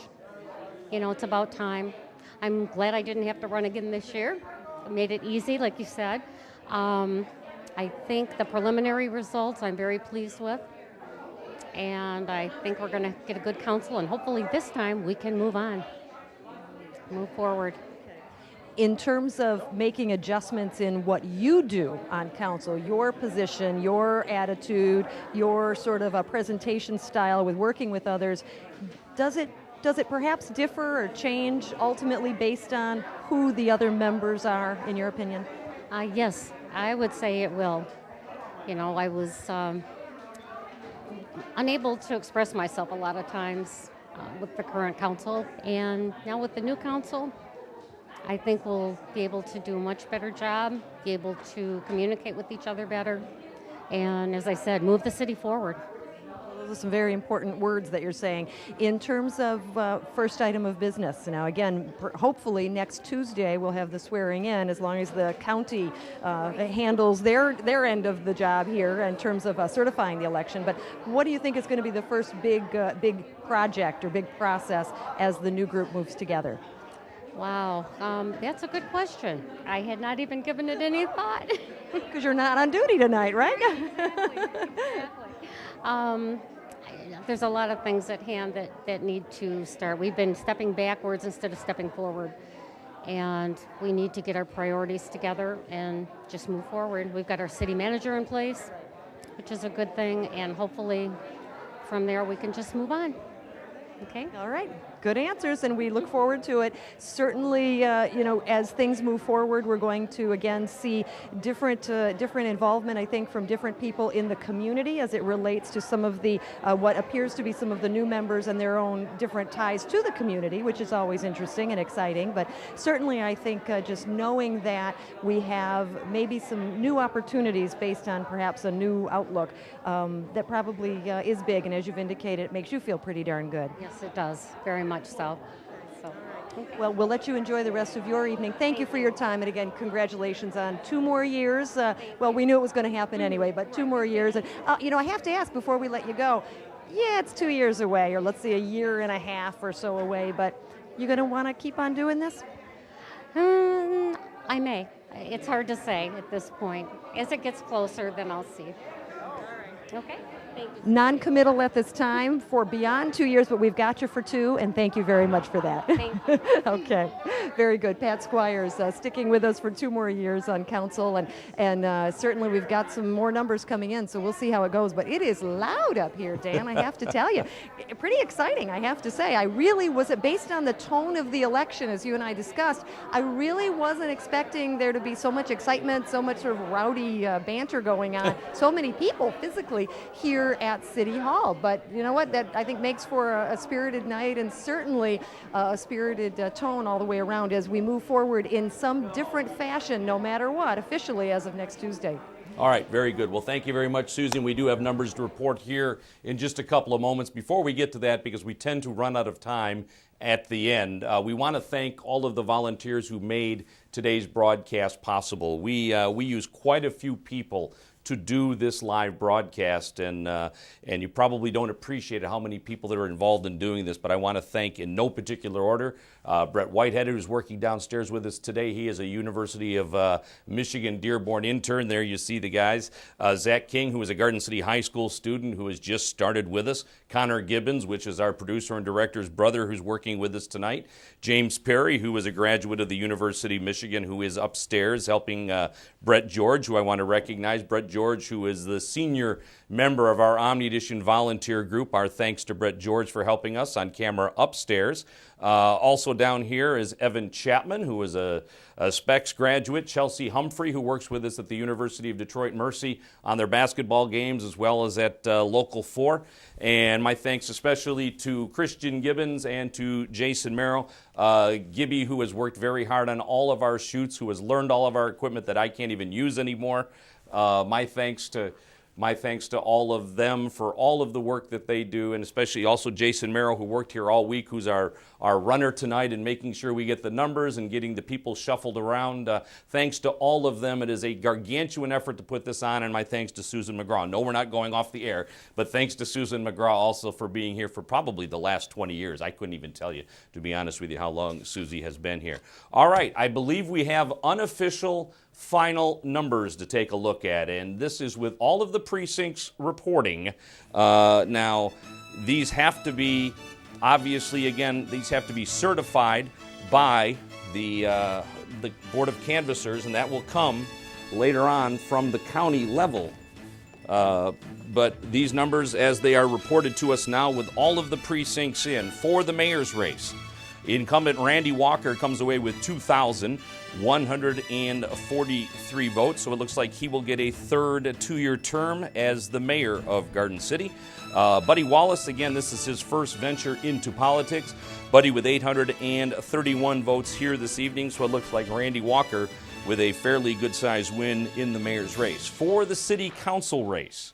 S6: You know, it's about time. I'm glad I didn't have to run again this year. It made it easy, like you said. I think the preliminary results I'm very pleased with. And I think we're going to get a good council, and hopefully this time we can move forward.
S2: In terms of making adjustments in what you do on council, your position, your attitude, your sort of a presentation style with working with others, does it perhaps differ or change ultimately based on who the other members are, in your opinion?
S6: Yes, I would say it will. You know, I was unable to express myself a lot of times with the current council, and now with the new council, I think we'll be able to do a much better job, be able to communicate with each other better, and as I said, move the city forward.
S2: Those are some very important words that you're saying. In terms of first item of business, now again, hopefully next Tuesday we'll have the swearing in, as long as the county handles their end of the job here in terms of certifying the election. But what do you think is going to be the first big project or big process as the new group moves together?
S6: Wow, that's a good question. I had not even given it any thought.
S2: Because you're not on duty tonight, right?
S6: Exactly. There's a lot of things at hand that need to start. We've been stepping backwards instead of stepping forward. And we need to get our priorities together and just move forward. We've got our city manager in place, which is a good thing. And hopefully from there we can just move on. Okay.
S2: All right. Good answers, and we look forward to it. Certainly, as things move forward, we're going to again see different involvement, I think, from different people in the community as it relates to some of the what appears to be some of the new members and their own different ties to the community, which is always interesting and exciting. But certainly, I think just knowing that we have maybe some new opportunities based on perhaps a new outlook that probably is big, and as you've indicated, it makes you feel pretty darn good.
S6: Yes, it does. Very much so. So, okay.
S2: Well, we'll let you enjoy the rest of your evening. Thank you for your time, and again, congratulations on 2 more years. Well, we knew it was going to happen anyway, but 2 more years. And I have to ask before we let you go. Yeah, it's 2 years away, or let's say a year and a half or so away. But you going to want to keep on doing this?
S6: I may. It's hard to say at this point. As it gets closer, then I'll see. Okay. Thank you.
S2: Non-committal at this time for beyond 2 years, but we've got you for 2, and thank you very much for that.
S6: Thank you.
S2: Okay, very good. Pat Squires sticking with us for 2 more years on council, and certainly we've got some more numbers coming in, so we'll see how it goes. But it is loud up here, Dan, I have to tell you. Pretty exciting, I have to say. I really was, based on the tone of the election, as you and I discussed, I really wasn't expecting there to be so much excitement, so much sort of rowdy banter going on, so many people physically here at City Hall. But you know what, that I think makes for a spirited night, and certainly a spirited tone all the way around as we move forward in some different fashion, no matter what, officially as of next Tuesday.
S1: All right, very good. Well, thank you very much, Susan. We do have numbers to report here in just a couple of moments. Before we get to that, because we tend to run out of time at the end, we want to thank all of the volunteers who made today's broadcast possible. We use quite a few people to do this live broadcast, and you probably don't appreciate how many people that are involved in doing this, but I want to thank, in no particular order, Brett Whitehead, who's working downstairs with us today. He is a University of Michigan Dearborn intern. There you see the guys. Zach King, who is a Garden City High School student who has just started with us. Connor Gibbons, which is our producer and director's brother, who's working with us tonight. James Perry, who is a graduate of the University of Michigan, who is upstairs helping Brett George, who I want to recognize. Brett George, who is the senior member of our Omni Edition volunteer group. Our thanks to Brett George for helping us on camera upstairs. Also down here is Evan Chapman, who is a Specs graduate. Chelsea Humphrey, who works with us at the University of Detroit Mercy on their basketball games as well as at Local 4. And my thanks especially to Christian Gibbons and to Jason Merrill. Gibby, who has worked very hard on all of our shoots, who has learned all of our equipment that I can't even use anymore. My thanks to all of them for all of the work that they do, and especially also Jason Merrill, who worked here all week, who's our runner tonight and making sure we get the numbers and getting the people shuffled around. Thanks to all of them. It is a gargantuan effort to put this on, and my thanks to Susan McGraw. No, we're not going off the air, but thanks to Susan McGraw also for being here for probably the last 20 years. I couldn't even tell you, to be honest with you, how long Susie has been here. All right, I believe we have unofficial final numbers to take a look at, and this is with all of the precincts reporting. Now, these have to be, obviously, again, these have to be certified by the Board of Canvassers, and that will come later on from the county level. But these numbers, as they are reported to us now with all of the precincts in, for the mayor's race, incumbent Randy Walker comes away with 2,143 votes, so it looks like he will get a third 2-year term as the mayor of Garden City. Buddy Wallace, again, this is his first venture into politics. Buddy with 831 votes here this evening, so it looks like Randy Walker with a fairly good-sized win in the mayor's race. For the city council race,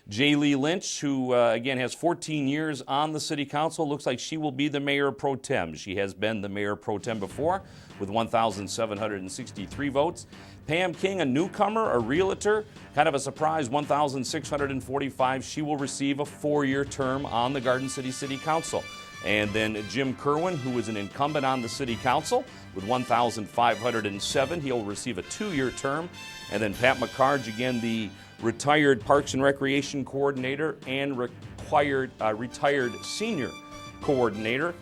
S1: J. Lee Lynch, who again has 14 years on the city council, looks like she will be the mayor pro tem. She has been the mayor pro tem before with 1,763 votes. Pam King, a newcomer, a realtor, kind of a surprise, 1,645. She will receive a 4-year term on the Garden City City Council. And then Jim Kerwin, who is an incumbent on the city council with 1,507. He'll receive a 2-year term. And then Pat McCarge, again, the retired Parks and Recreation Coordinator and retired Senior Coordinator,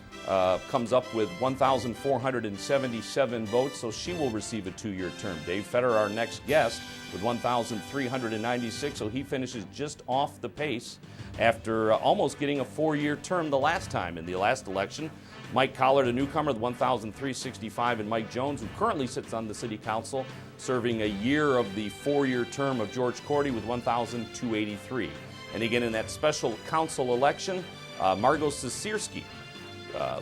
S1: comes up with 1,477 votes, so she will receive a 2-year term. Dave Fetter, our next guest, with 1,396, so he finishes just off the pace after almost getting a 4-year term the last time in the last election. Mike Collard, a newcomer, with 1,365, and Mike Jones, who currently sits on the city council, serving a year of the 4-year term of George Cordy with 1,283. And again, in that special council election, Margot Sisirski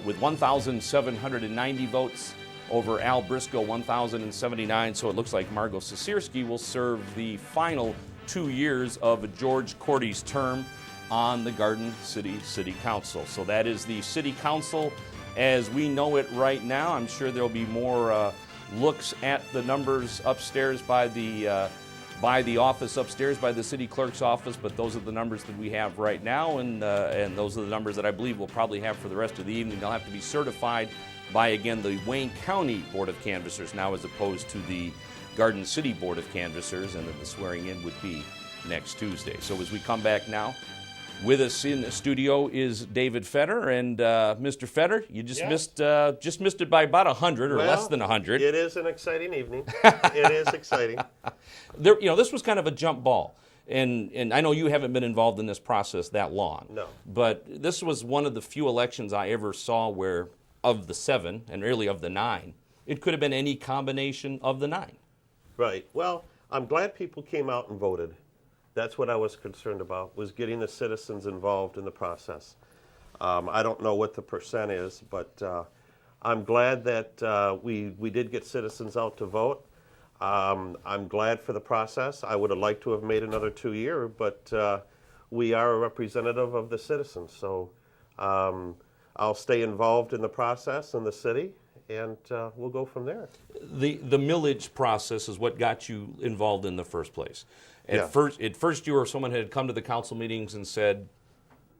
S1: with 1,790 votes over Al Briscoe, 1,079. So it looks like Margot Sisirski will serve the final 2 years of George Cordy's term on the Garden City City Council. So that is the City Council as we know it right now. I'm sure there'll be more looks at the numbers upstairs by the office upstairs, by the city clerk's office, but those are the numbers that we have right now, and those are the numbers that I believe we'll probably have for the rest of the evening. They'll have to be certified by, again, the Wayne County Board of Canvassers now, as opposed to the Garden City Board of Canvassers, and then the swearing in would be next Tuesday. So as we come back now, with us in the studio is David Fetter, and Mr. Fetter, you just missed it by about 100 or less than 100.
S7: It is an exciting evening. It is exciting.
S1: This was kind of a jump ball, and I know you haven't been involved in this process that long.
S7: No.
S1: But this was one of the few elections I ever saw where, of the 7, and really of the 9, it could have been any combination of the 9.
S7: Right. Well, I'm glad people came out and voted. That's what I was concerned about, was getting the citizens involved in the process. I don't know what the percent is, but I'm glad that we did get citizens out to vote. I'm glad for the process. I would have liked to have made another 2 year, but we are a representative of the citizens. So I'll stay involved in the process in the city, and we'll go from there.
S1: The millage process is what got you involved in the first place. At first you or someone had come to the council meetings and said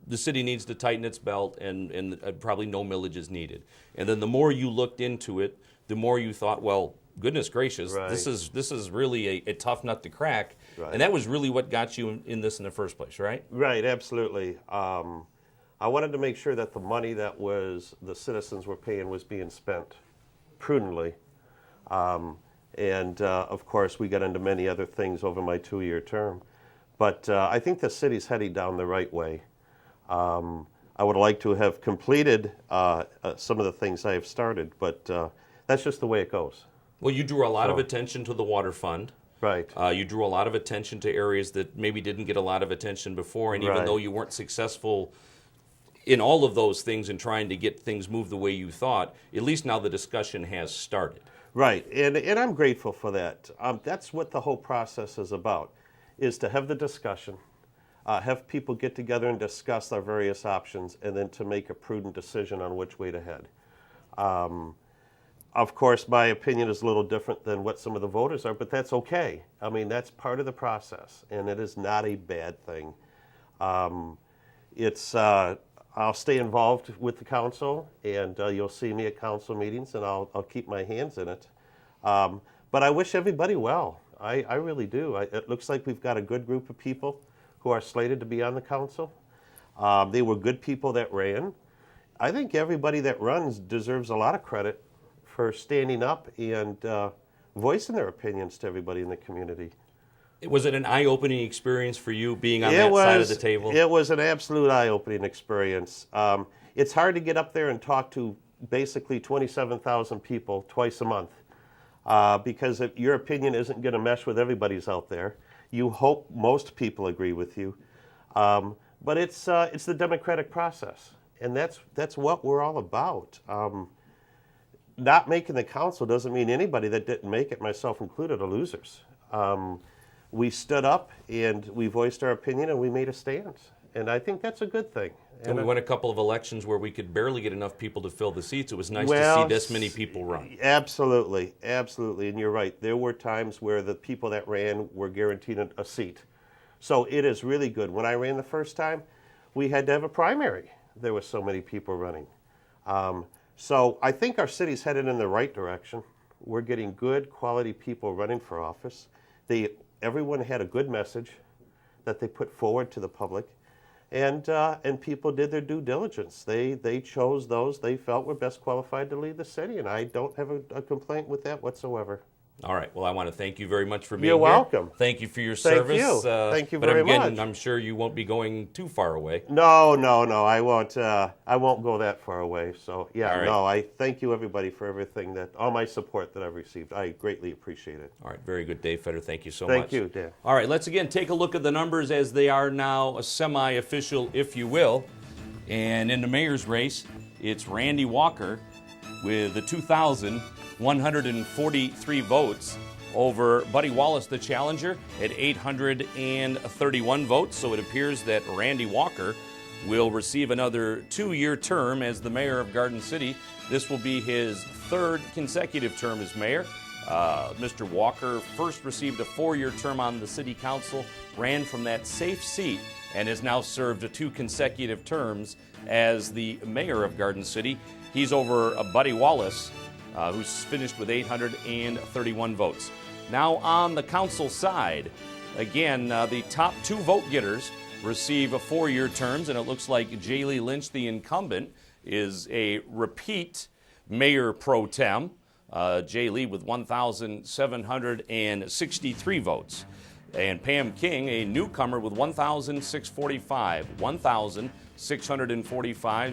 S1: the city needs to tighten its belt, and probably no millage is needed. And then the more you looked into it, the more you thought, well, goodness gracious,
S7: right.
S1: this is really a tough nut to crack.
S7: Right.
S1: And that was really what got you in this in the first place, right?
S7: Right, absolutely. I wanted to make sure that the money that the citizens were paying was being spent prudently. And of course, we got into many other things over my 2-year term. But I think the city's heading down the right way. I would like to have completed some of the things I have started, but that's just the way it goes.
S1: Well, you drew a lot of attention to the water fund.
S7: Right.
S1: You drew a lot of attention to areas that maybe didn't get a lot of attention before, and even
S7: Right.
S1: though you weren't successful in all of those things in trying to get things moved the way you thought, at least now the discussion has started.
S7: Right, and I'm grateful for that. That's what the whole process is about, is to have the discussion, have people get together and discuss our various options, and then to make a prudent decision on which way to head. Of course, my opinion is a little different than what some of the voters are, but that's okay. I mean, that's part of the process, and it is not a bad thing. I'll stay involved with the council, and you'll see me at council meetings, and I'll keep my hands in it. But I wish everybody well. I really do. It looks like we've got a good group of people who are slated to be on the council. They were good people that ran. I think everybody that runs deserves a lot of credit for standing up and voicing their opinions to everybody in the community.
S1: Was it an eye-opening experience for you being on that side of the table?
S7: It was an absolute eye-opening experience. It's hard to get up there and talk to basically 27,000 people twice a month because if your opinion isn't going to mesh with everybody's out there. You hope most people agree with you, but it's the democratic process, and that's what we're all about. Not making the council doesn't mean anybody that didn't make it, myself included, are losers. We stood up and we voiced our opinion and we made a stand. And I think that's a good thing.
S1: And we won a couple of elections where we could barely get enough people to fill the seats. It was nice to see this many people run.
S7: Absolutely, absolutely. And you're right. There were times where the people that ran were guaranteed a seat. So it is really good. When I ran the first time, we had to have a primary. There were so many people running. So I think our city's headed in the right direction. We're getting good quality people running for office. Everyone had a good message that they put forward to the public, and people did their due diligence. They chose those they felt were best qualified to lead the city, and I don't have a complaint with that whatsoever.
S1: All right. Well, I want to thank you very much for being
S7: here. You're welcome.
S1: Thank you for your
S7: Thank
S1: service.
S7: you. Thank you very much.
S1: I'm sure you won't be going too far away.
S7: No, I won't. I won't go that far away. So yeah,
S1: All right.
S7: no. I thank you everybody for everything all my support that I've received. I greatly appreciate it.
S1: All right. Very good, Dave Fetter. Thank you so much.
S7: Thank you, Dan.
S1: All right. Let's again take a look at the numbers as they are now semi-official, if you will. And in the mayor's race, it's Randy Walker with the 2,143 votes over Buddy Wallace, the challenger, at 831 votes. So it appears that Randy Walker will receive another 2-year term as the mayor of Garden City. This will be his 3rd consecutive term as mayor. Mr. Walker first received a 4-year term on the city council, ran from that safe seat, and has now served 2 consecutive terms as the mayor of Garden City. He's over Buddy Wallace, who's finished with 831 votes. Now on the council side, again, the top 2 vote getters receive 4-year terms, and it looks like Jaylee Lynch, the incumbent, is a repeat mayor pro tem. Jaylee with 1,763 votes. And Pam King, a newcomer, with 1,645.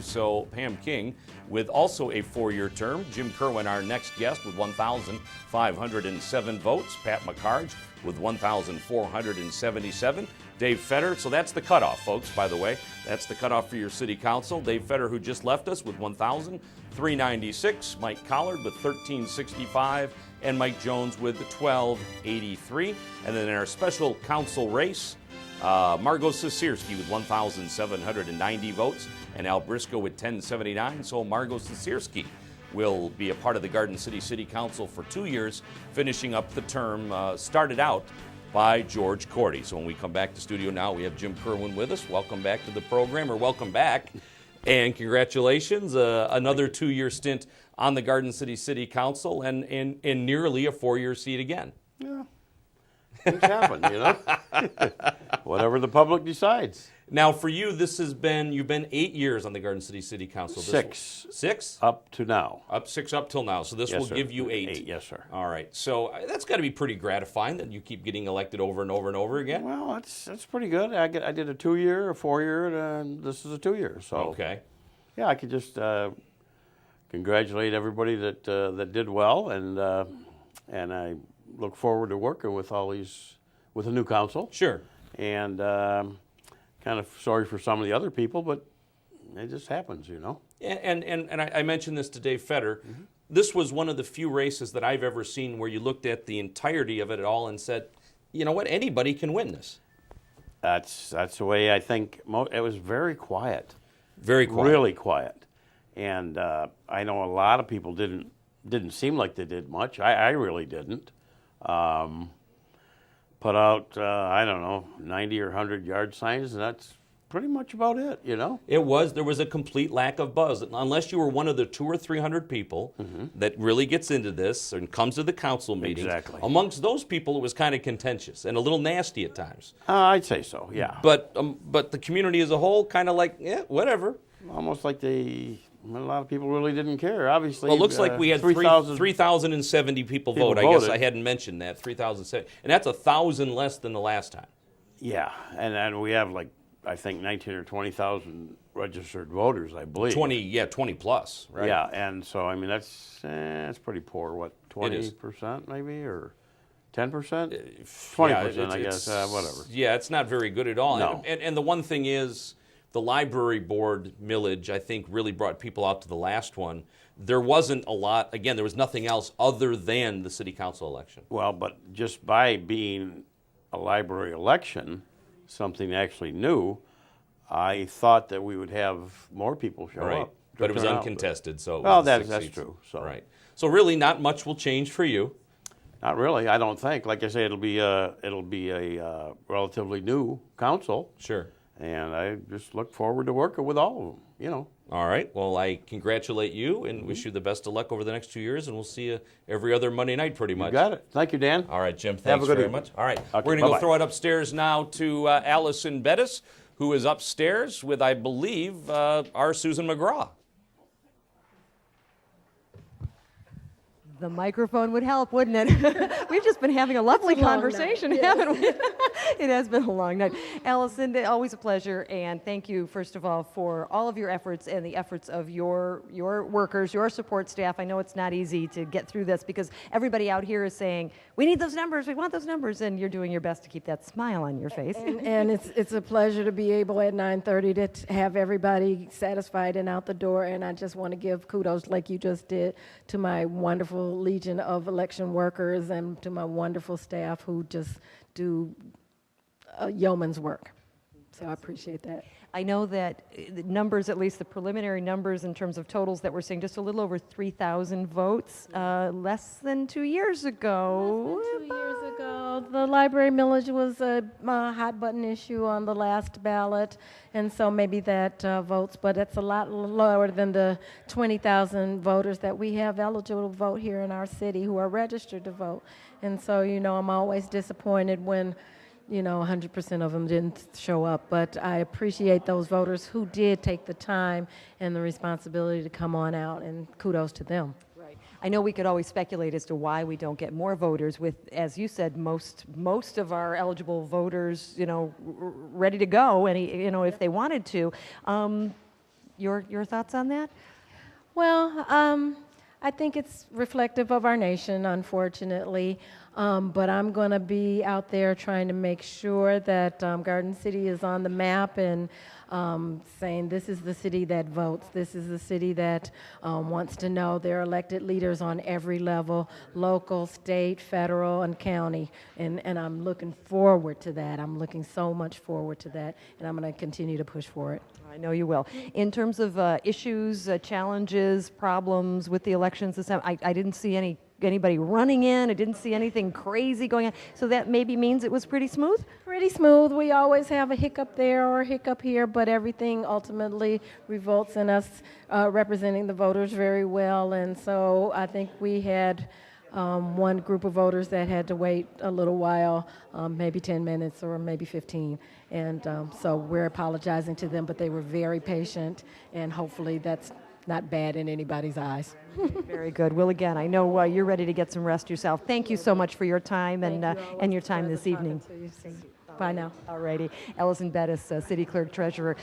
S1: So Pam King with also a 4-year term. Jim Kerwin, our next guest, with 1,507 votes. Pat McCarge with 1,477. Dave Fetter, so that's the cutoff, folks, by the way. That's the cutoff for your city council. Dave Fetter, who just left us, with 1,396. Mike Collard with 1,365. And Mike Jones with 1,283. And then in our special council race, Margot Sosierski with 1,790 votes, and Al Briscoe with 1,079. So Margot Sosierski will be a part of the Garden City City Council for 2 years, finishing up the term started out by George Cordy. So when we come back to studio now, we have Jim Kerwin with us. Welcome back to the program, or welcome back. And congratulations, another 2-year stint on the Garden City City Council, and nearly a 4-year seat again.
S8: Yeah. Things happen, you know. Whatever the public decides.
S1: Now, for you, you've been 8 years on the Garden City City Council.
S8: 6.
S1: 6?
S8: Up to now.
S1: 6 up till now. So this will give you 8.
S8: 8, yes, sir.
S1: All right. So that's got to be pretty gratifying that you keep getting elected over and over and over again.
S8: Well, that's pretty good. I did a 2-year, a 4-year, and this is a 2-year. So
S1: okay.
S8: Yeah, I could just congratulate everybody that did well, and I look forward to working with with a new council.
S1: Sure.
S8: And kind of sorry for some of the other people, but it just happens, you know.
S1: And I mentioned this to Dave Fetter. Mm-hmm. This was one of the few races that I've ever seen where you looked at the entirety of it all and said, you know what, anybody can win this.
S8: That's the way I think. It was very quiet.
S1: Very quiet.
S8: Really quiet. And I know a lot of people didn't seem like they did much. I really didn't. Put out, I don't know, 90 or 100 yard signs, and that's pretty much about it, you know?
S1: There was a complete lack of buzz. Unless you were one of the 200 or 300 people that really gets into this and comes to the council meetings.
S8: Exactly.
S1: Amongst those people, it was kind of contentious and a little nasty at times.
S8: I'd say so, yeah.
S1: But the community as a whole, kind of like, yeah, whatever.
S8: Almost like a lot of people really didn't care, obviously.
S1: Well, it looks like we had 3,070 people vote. I guess I hadn't mentioned that, 3,070. And that's 1,000 less than the last time.
S8: Yeah, and we have I think 19 or 20,000 registered voters, I believe.
S1: 20 plus, right?
S8: Yeah, and so, I mean, that's pretty poor. What, 20% maybe, or 10%? 20%, I guess, whatever.
S1: Yeah, it's not very good at all.
S8: No.
S1: And the one thing is, the library board millage, I think, really brought people out to the last one. There wasn't a lot, again, there was nothing else other than the city council election.
S8: Well, but just by being a library election, something actually new, I thought that we would have more people show up.
S1: But it was uncontested, so.
S8: Well, that's true. So.
S1: Right. So really, not much will change for you.
S8: Not really, I don't think. Like I say, it'll be a relatively new council.
S1: Sure.
S8: And I just look forward to working with all of them, you know.
S1: All right. Well, I congratulate you and wish you the best of luck over the next 2 years, and we'll see you every other Monday night pretty much.
S8: You got it. Thank you, Dan.
S1: All right, Jim. Thanks very much. All right.
S8: Okay,
S1: we're going to go throw it upstairs now to Allison Bettis, who is upstairs with, I believe, our Susan McGraw.
S2: The microphone would help, wouldn't it? We've just been having a lovely conversation, haven't we? It has been a long night. Allison, always a pleasure, and thank you, first of all, for all of your efforts and the efforts of your workers, your support staff. I know it's not easy to get through this because everybody out here is saying, we need those numbers, we want those numbers, and you're doing your best to keep that smile on your face.
S9: And it's a pleasure to be able at 9:30 to have everybody satisfied and out the door, and I just want to give kudos, like you just did, to my wonderful legion of election workers and to my wonderful staff who just do yeoman's work. So I appreciate that.
S2: I know that the numbers, at least the preliminary numbers in terms of totals that we're seeing, just a little over 3,000 votes, less than 2 years ago.
S9: 2 years ago, the library millage was a hot button issue on the last ballot, and so maybe that votes, but it's a lot lower than the 20,000 voters that we have eligible to vote here in our city who are registered to vote. And so, I'm always disappointed when 100% of them didn't show up, but I appreciate those voters who did take the time and the responsibility to come on out, and kudos to them.
S2: Right. I know we could always speculate as to why we don't get more voters with, as you said, most of our eligible voters, ready to go, and if they wanted to. Your thoughts on that?
S9: Well, I think it's reflective of our nation, unfortunately. But I'm going to be out there trying to make sure that Garden City is on the map and saying this is the city that votes. This is the city that wants to know their elected leaders on every level, local, state, federal, and county. And I'm looking forward to that. I'm looking so much forward to that. And I'm going to continue to push for it.
S2: I know you will. In terms of issues, challenges, problems with the elections this time, I didn't see anybody running in. I didn't see anything crazy going on. So that maybe means it was pretty smooth?
S9: Pretty smooth. We always have a hiccup there or a hiccup here, but everything ultimately results in us representing the voters very well. And so I think we had one group of voters that had to wait a little while, maybe 10 minutes or maybe 15. And so we're apologizing to them, but they were very patient, and hopefully that's not bad in anybody's eyes.
S2: Very good. Well, again, I know you're ready to get some rest yourself. Thank you so much for your time and your time this evening.
S9: Bye now.
S2: All righty. Ellison Bettis, City Clerk Treasurer.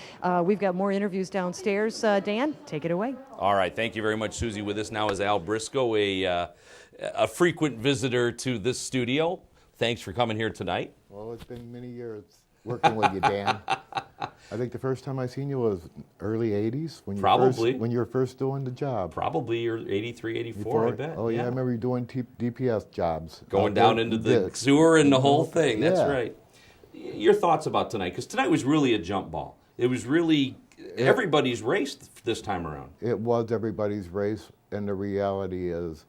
S2: We've got more interviews downstairs. Dan, take it away.
S1: All right. Thank you very much, Susie. With us now is Al Briscoe, a frequent visitor to this studio. Thanks for coming here tonight.
S10: Well, it's been many years working with you, Dan. I think the first time I seen you was early 80s when you were first doing the job.
S1: Probably you're 83, 84, I bet.
S10: Oh, yeah, I remember you doing DPS jobs.
S1: Going down into the sewer and the whole thing. That's right. Your thoughts about tonight? Because tonight was really a jump ball. It was really everybody's race this time around.
S10: It was everybody's race, and the reality is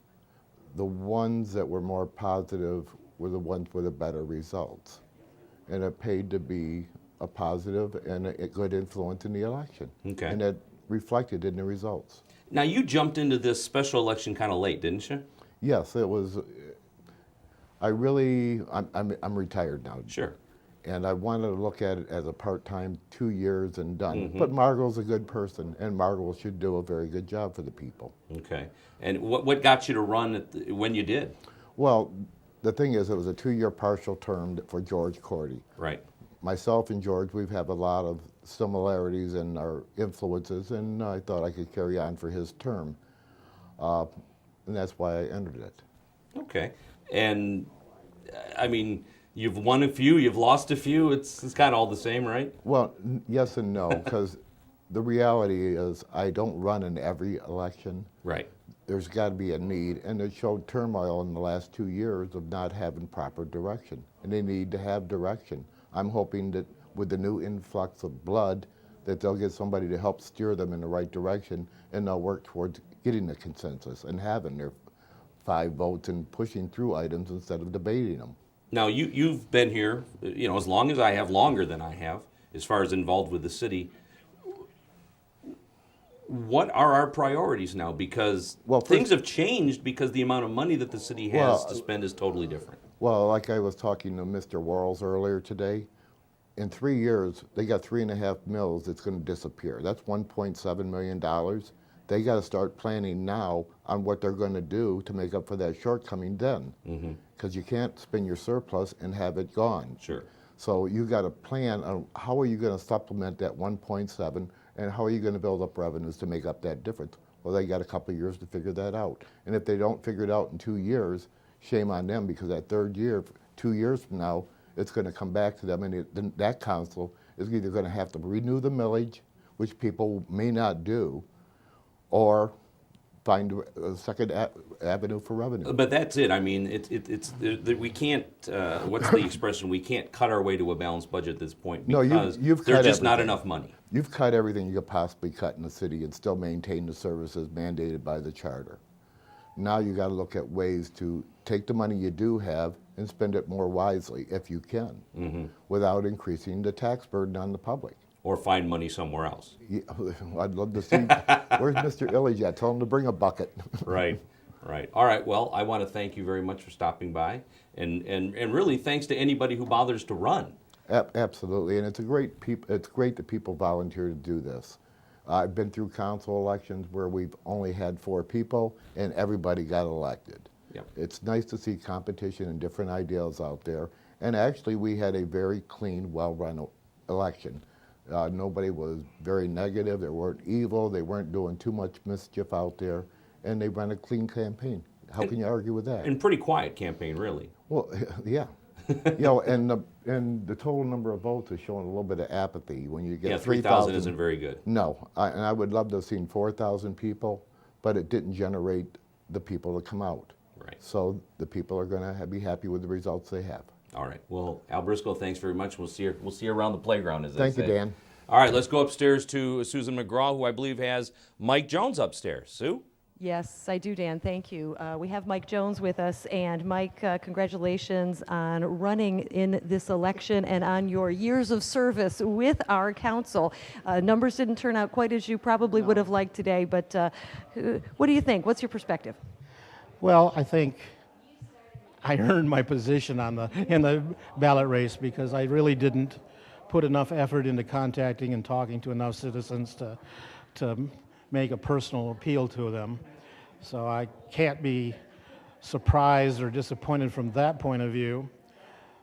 S10: the ones that were more positive were the ones with the better results. And it paid to be a positive and a good influence in the election.
S1: Okay.
S10: And it reflected in the results.
S1: Now, you jumped into this special election kind of late, didn't you?
S10: Yes, it was. I'm retired now.
S1: Sure.
S10: And I wanted to look at it as a part-time, 2 years and done. Mm-hmm. But Margot's a good person, and Margot should do a very good job for the people.
S1: Okay. And what got you to run when you did?
S10: Well, the thing is, it was a 2-year partial term for George Cordy.
S1: Right.
S10: Myself and George, we have a lot of similarities in our influences, and I thought I could carry on for his term. And that's why I entered it.
S1: Okay. And, I mean, you've won a few, you've lost a few. It's kind of all the same, right?
S10: Well, yes and no, because the reality is I don't run in every election.
S1: Right.
S10: There's got to be a need, and it showed turmoil in the last 2 years of not having proper direction, and they need to have direction. I'm hoping that with the new influx of blood, that they'll get somebody to help steer them in the right direction, and they'll work towards getting the consensus and having their 5 votes and pushing through items instead of debating them.
S1: Now, you've been here, as long as I have, longer than I have, as far as involved with the city. What are our priorities now? Because things have changed because the amount of money that the city has to spend is totally different.
S10: Well, like I was talking to Mr. Worrells earlier today, in 3 years, they got 3.5 mills that's going to disappear. That's $1.7 million. They got to start planning now on what they're going to do to make up for that shortcoming then. Because you can't spend your surplus and have it gone.
S1: Sure.
S10: So you got to plan on how are you going to supplement that 1.7 and how are you going to build up revenues to make up that difference. Well, they got a couple of years to figure that out. And if they don't figure it out in 2 years, shame on them, because that third year, 2 years from now, it's going to come back to them, and that council is either going to have to renew the millage, which people may not do, or find a second avenue for revenue.
S1: But that's it. I mean, we can't. What's the expression? We can't cut our way to a balanced budget at this point
S10: No,
S1: because
S10: you've
S1: there's
S10: cut
S1: just not
S10: everything.
S1: enough money.
S10: You've cut everything you could possibly cut in the city and still maintain the services mandated by the charter. Now you got to look at ways to take the money you do have and spend it more wisely, if you can, without increasing the tax burden on the public.
S1: Or find money somewhere else.
S10: Yeah, I'd love to see. Where's Mr. Illich at? Tell him to bring a bucket.
S1: Right. All right. Well, I want to thank you very much for stopping by, and really thanks to anybody who bothers to run.
S10: Absolutely, and it's great that people volunteer to do this. I've been through council elections where we've only had 4 people and everybody got elected.
S1: Yep.
S10: It's nice to see competition and different ideals out there. And actually, we had a very clean, well-run election. Nobody was very negative. They weren't evil. They weren't doing too much mischief out there, and they ran a clean campaign. How can you argue with that?
S1: And pretty quiet campaign, really.
S10: Well, yeah. And the total number of votes is showing a little bit of apathy when you get
S1: 3,000 isn't very good.
S10: No, and I would love to have seen 4,000 people, but it didn't generate the people to come out.
S1: Right.
S10: So the people are going to be happy with the results they have.
S1: All right. Well, Al Briscoe, thanks very much. We'll see you around the playground, as they say.
S10: Thank you, Dan.
S1: All right, let's go upstairs to Susan McGraw, who I believe has Mike Jones upstairs. Sue?
S2: Yes, I do, Dan. Thank you. We have Mike Jones with us. And Mike, congratulations on running in this election and on your years of service with our council. Numbers didn't turn out quite as you probably would have liked today, but what do you think? What's your perspective?
S11: Well, I think I earned my position in the ballot race because I really didn't put enough effort into contacting and talking to enough citizens to make a personal appeal to them. So I can't be surprised or disappointed from that point of view.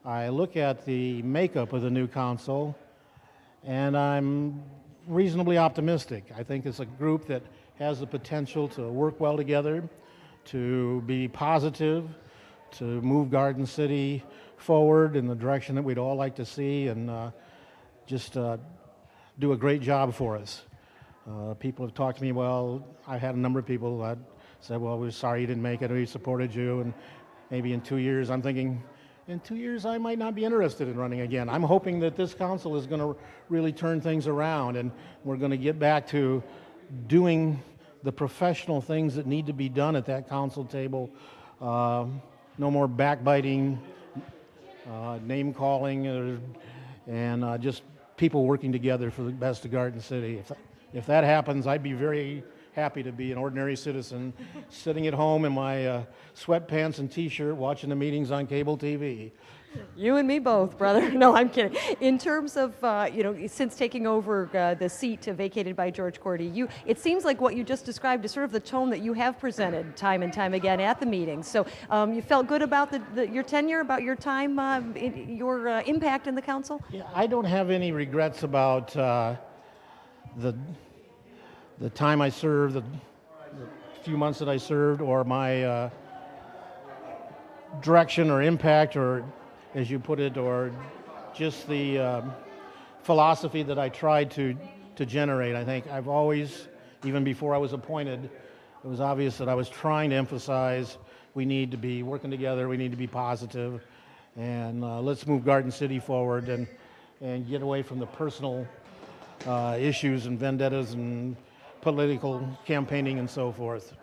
S11: I look at the makeup of the new council and I'm reasonably optimistic. I think it's a group that has the potential to work well together, to be positive, to move Garden City forward in the direction that we'd all like to see, and just do a great job for us. People have talked to me, well, I had a number of people that said, well, we're sorry you didn't make it, we supported you, and maybe in 2 years, I'm thinking, in 2 years I might not be interested in running again. I'm hoping that this council is going to really turn things around, and we're going to get back to doing the professional things that need to be done at that council table. No more backbiting, name calling, and just people working together for the best of Garden City. If that happens, I'd be very happy to be an ordinary citizen sitting at home in my sweatpants and t-shirt watching the meetings on cable TV.
S2: You and me both, brother. No, I'm kidding. In terms of, since taking over the seat vacated by George Cordy, it seems like what you just described is sort of the tone that you have presented time and time again at the meetings. So you felt good about your tenure, about your time, your impact in the council?
S11: Yeah, I don't have any regrets about the time I served, the few months that I served, or my direction or impact, or as you put it, or just the philosophy that I tried to generate. I think I've always, even before I was appointed, it was obvious that I was trying to emphasize we need to be working together, we need to be positive, and let's move Garden City forward and get away from the personal issues and vendettas and political campaigning and so forth.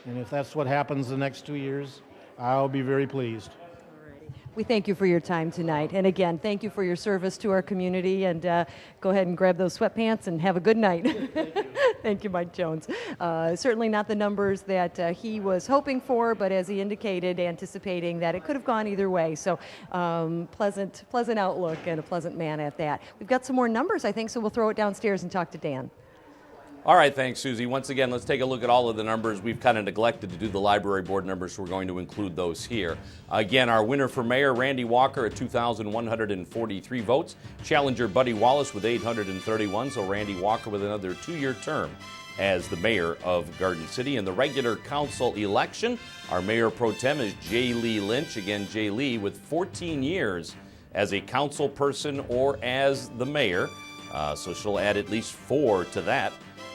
S11: And if that's what happens the next 2 years, I'll be very pleased.
S2: We thank you for your time tonight. And again, thank you for your service to our community. And go ahead and grab those sweatpants and have a good night. Thank you, Mike Jones. Certainly not the numbers that he was hoping for, but as he indicated, anticipating that it could have gone either way. So pleasant outlook and a pleasant man at that. We've got some more numbers, I think, so we'll throw it downstairs and talk to Dan.
S1: All right, thanks, Susie. Once again, let's take a look at all of the numbers. We've kind of neglected to do the library board numbers, so we're going to include those here. Again, our winner for mayor, Randy Walker, at 2,143 votes. Challenger Buddy Wallace with 831, so Randy Walker with another 2-year term as the mayor of Garden City. In the regular council election, our mayor pro tem is J. Lee Lynch. Again, J. Lee with 14 years as a council person or as the mayor, so she'll add at least 4 to that.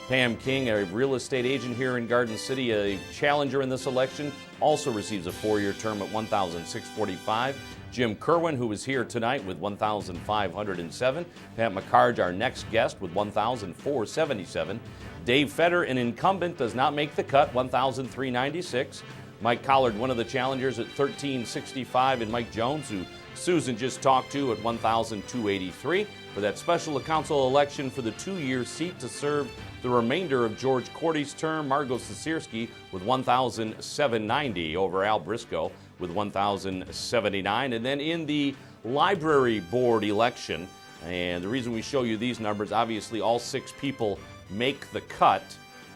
S1: Pam King, a real estate agent here in Garden City, a challenger in this election, also receives a 4-year term at $1,645. Jim Kerwin, who is here tonight with $1,507. Pat McCarge, our next guest, with $1,477. Dave Fetter, an incumbent, does not make the cut, $1,396. Mike Collard, one of the challengers, at $1,365, and Mike Jones, who Susan just talked to, at $1,283 for that special council election for the 2-year seat to serve the remainder of George Cordy's term. Margot Sisirski with $1,790 over Al Briscoe with $1,079. And then in the library board election, and the reason we show you these numbers, obviously all 6 people make the cut,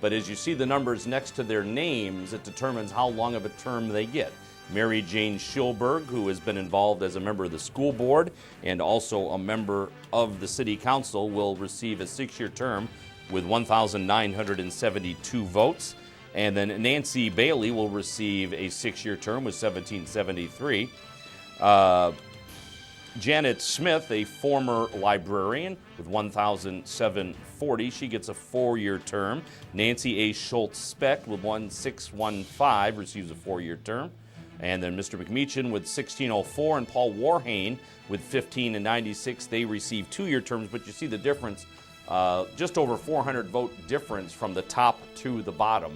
S1: but as you see the numbers next to their names, it determines how long of a term they get. Mary Jane Schilberg, who has been involved as a member of the school board and also a member of the city council, will receive a 6-year term with 1,972 votes. And then Nancy Bailey will receive a 6-year term with 1,773. Janet Smith, a former librarian, with 1,740. She gets a 4-year term. Nancy A. Schultz-Speck with 1,615 receives a 4-year term. And then Mr. McMeechan with 1,604 and Paul Warhane with 1,596. They receive 2-year terms, but you see the difference, just over 400 vote difference from the top to the bottom.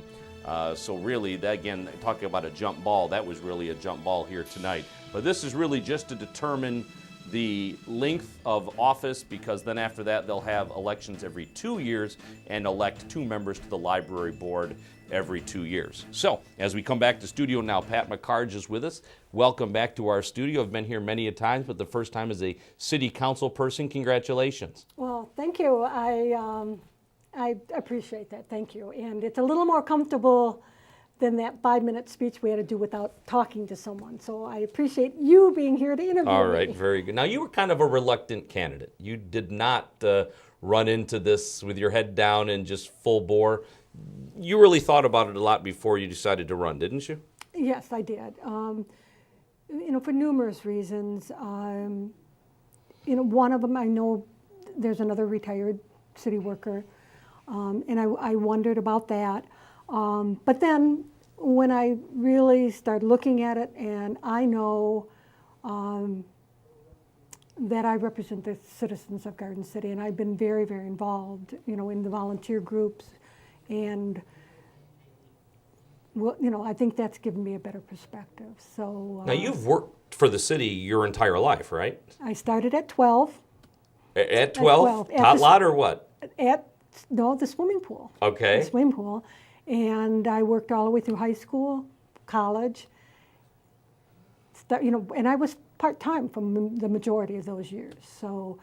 S1: So really, that, again, talking about a jump ball, that was really a jump ball here tonight. But this is really just to determine the length of office, because then after that they'll have elections every 2 years and elect 2 members to the library board every 2 years. So as we come back to studio now, Pat McCarge is with us. Welcome back to our studio. I've been here many a times, but the first time as a city council person. Congratulations.
S12: Well, thank you. I appreciate that. Thank you. And it's a little more comfortable than that 5-minute speech we had to do without talking to someone. So I appreciate you being here to interview
S1: All right,
S12: me.
S1: very good. Now, you were kind of a reluctant candidate. You did not run into this with your head down and just full bore. You really thought about it a lot before you decided to run, didn't you?
S12: Yes, I did. For numerous reasons. One of them, I know there's another retired city worker, and I wondered about that. But then when I really started looking at it, and I know that I represent the citizens of Garden City, and I've been very, very involved, in the volunteer groups, and I think that's given me a better perspective. So
S1: now, you've worked for the city your entire life, right?
S12: I started at 12.
S1: At 12? Tot lot or what?
S12: The swimming pool.
S1: Okay.
S12: The swimming pool. And I worked all the way through high school, college, and I was part-time from the majority of those years. So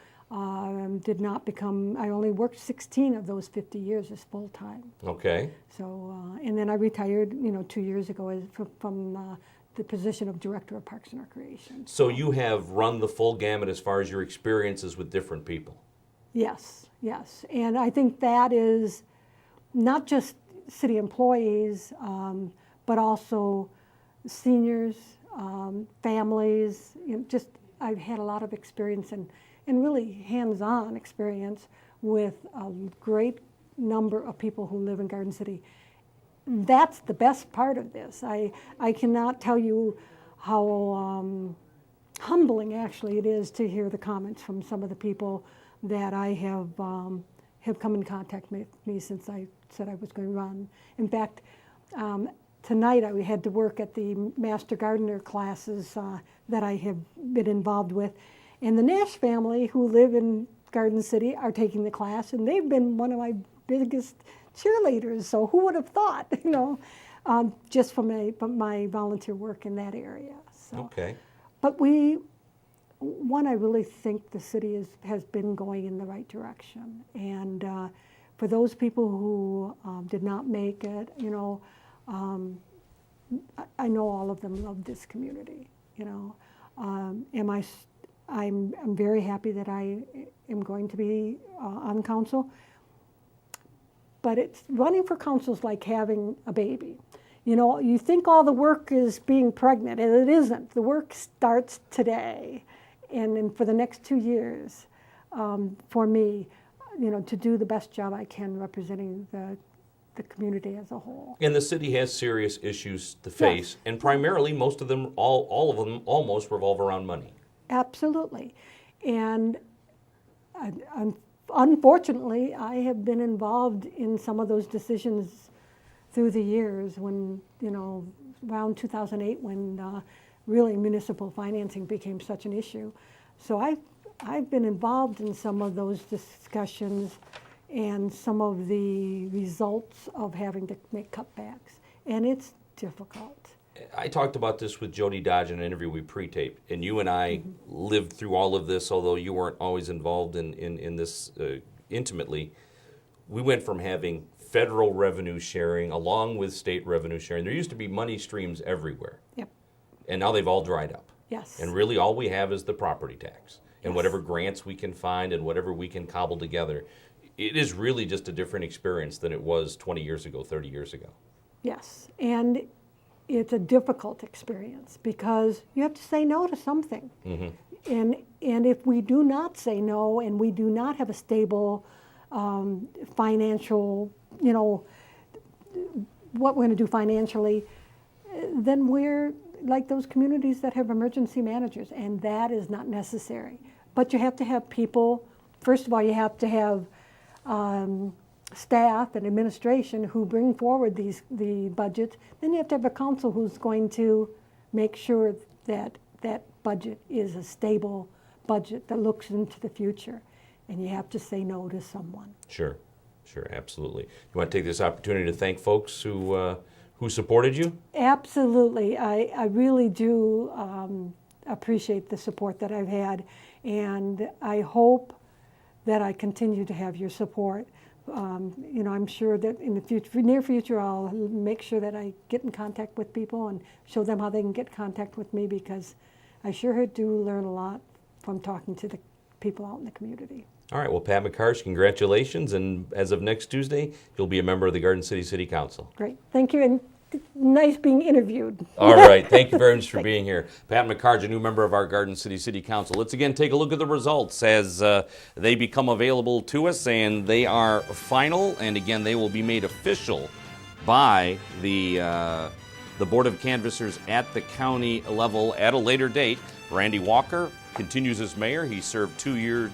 S12: did not become, I only worked 16 of those 50 years as full-time.
S1: Okay.
S12: So, and then I retired, 2 years ago from the position of Director of Parks and Recreation.
S1: So you have run the full gamut as far as your experiences with different people.
S12: Yes. And I think that is not just city employees, but also seniors, families. I've had a lot of experience and really hands-on experience with a great number of people who live in Garden City. That's the best part of this. I cannot tell you how humbling actually it is to hear the comments from some of the people that I have come in contact with me since I said I was going to run. In fact, tonight I had to work at the Master Gardener classes that I have been involved with. And the Nash family, who live in Garden City, are taking the class, and they've been one of my biggest cheerleaders. So who would have thought, just from my volunteer work in that area. So.
S1: Okay.
S12: But I really think the city has been going in the right direction. And for those people who did not make it, I know all of them love this community. I'm very happy that I am going to be on council. But it's running for council is like having a baby. You think all the work is being pregnant, and it isn't. The work starts today, and for the next 2 years, for me, to do the best job I can representing the community as a whole.
S1: And the city has serious issues to face, and primarily most of them, all of them almost revolve around money.
S12: Absolutely. And unfortunately, I have been involved in some of those decisions through the years when, around 2008 when really municipal financing became such an issue. So I've been involved in some of those discussions and some of the results of having to make cutbacks. And it's difficult.
S1: I talked about this with Jody Dodge in an interview we pre-taped, and you and I lived through all of this, although you weren't always involved in this intimately. We went from having federal revenue sharing along with state revenue sharing. There used to be money streams everywhere.
S12: Yep.
S1: And now they've all dried up.
S12: Yes.
S1: And really all we have is the property tax and whatever grants we can find and whatever we can cobble together. It is really just a different experience than it was 20 years ago, 30 years ago.
S12: Yes. And it's a difficult experience because you have to say no to something. And if we do not say no and we do not have a stable financial, what we're going to do financially, then we're like those communities that have emergency managers, and that is not necessary. But you have to have people, first of all, you have to have staff and administration who bring forward the budget. Then you have to have a council who's going to make sure that that budget is a stable budget that looks into the future. And you have to say no to someone.
S1: Sure, absolutely. You want to take this opportunity to thank folks who supported you?
S12: Absolutely. I really do appreciate the support that I've had, and I hope that I continue to have your support. I'm sure that in the near future, I'll make sure that I get in contact with people and show them how they can get in contact with me, because I sure do learn a lot from talking to the people out in the community.
S1: All right, well, Pat McCarge, congratulations, and as of next Tuesday, you'll be a member of the Garden City City Council.
S12: Great, thank you, and nice being interviewed.
S1: All right, thank you very much for being here. Pat McCarge, a new member of our Garden City City Council. Let's again take a look at the results as they become available to us, and they are final, and again, they will be made official by the Board of Canvassers at the county level at a later date. Randy Walker continues as mayor. He served two-year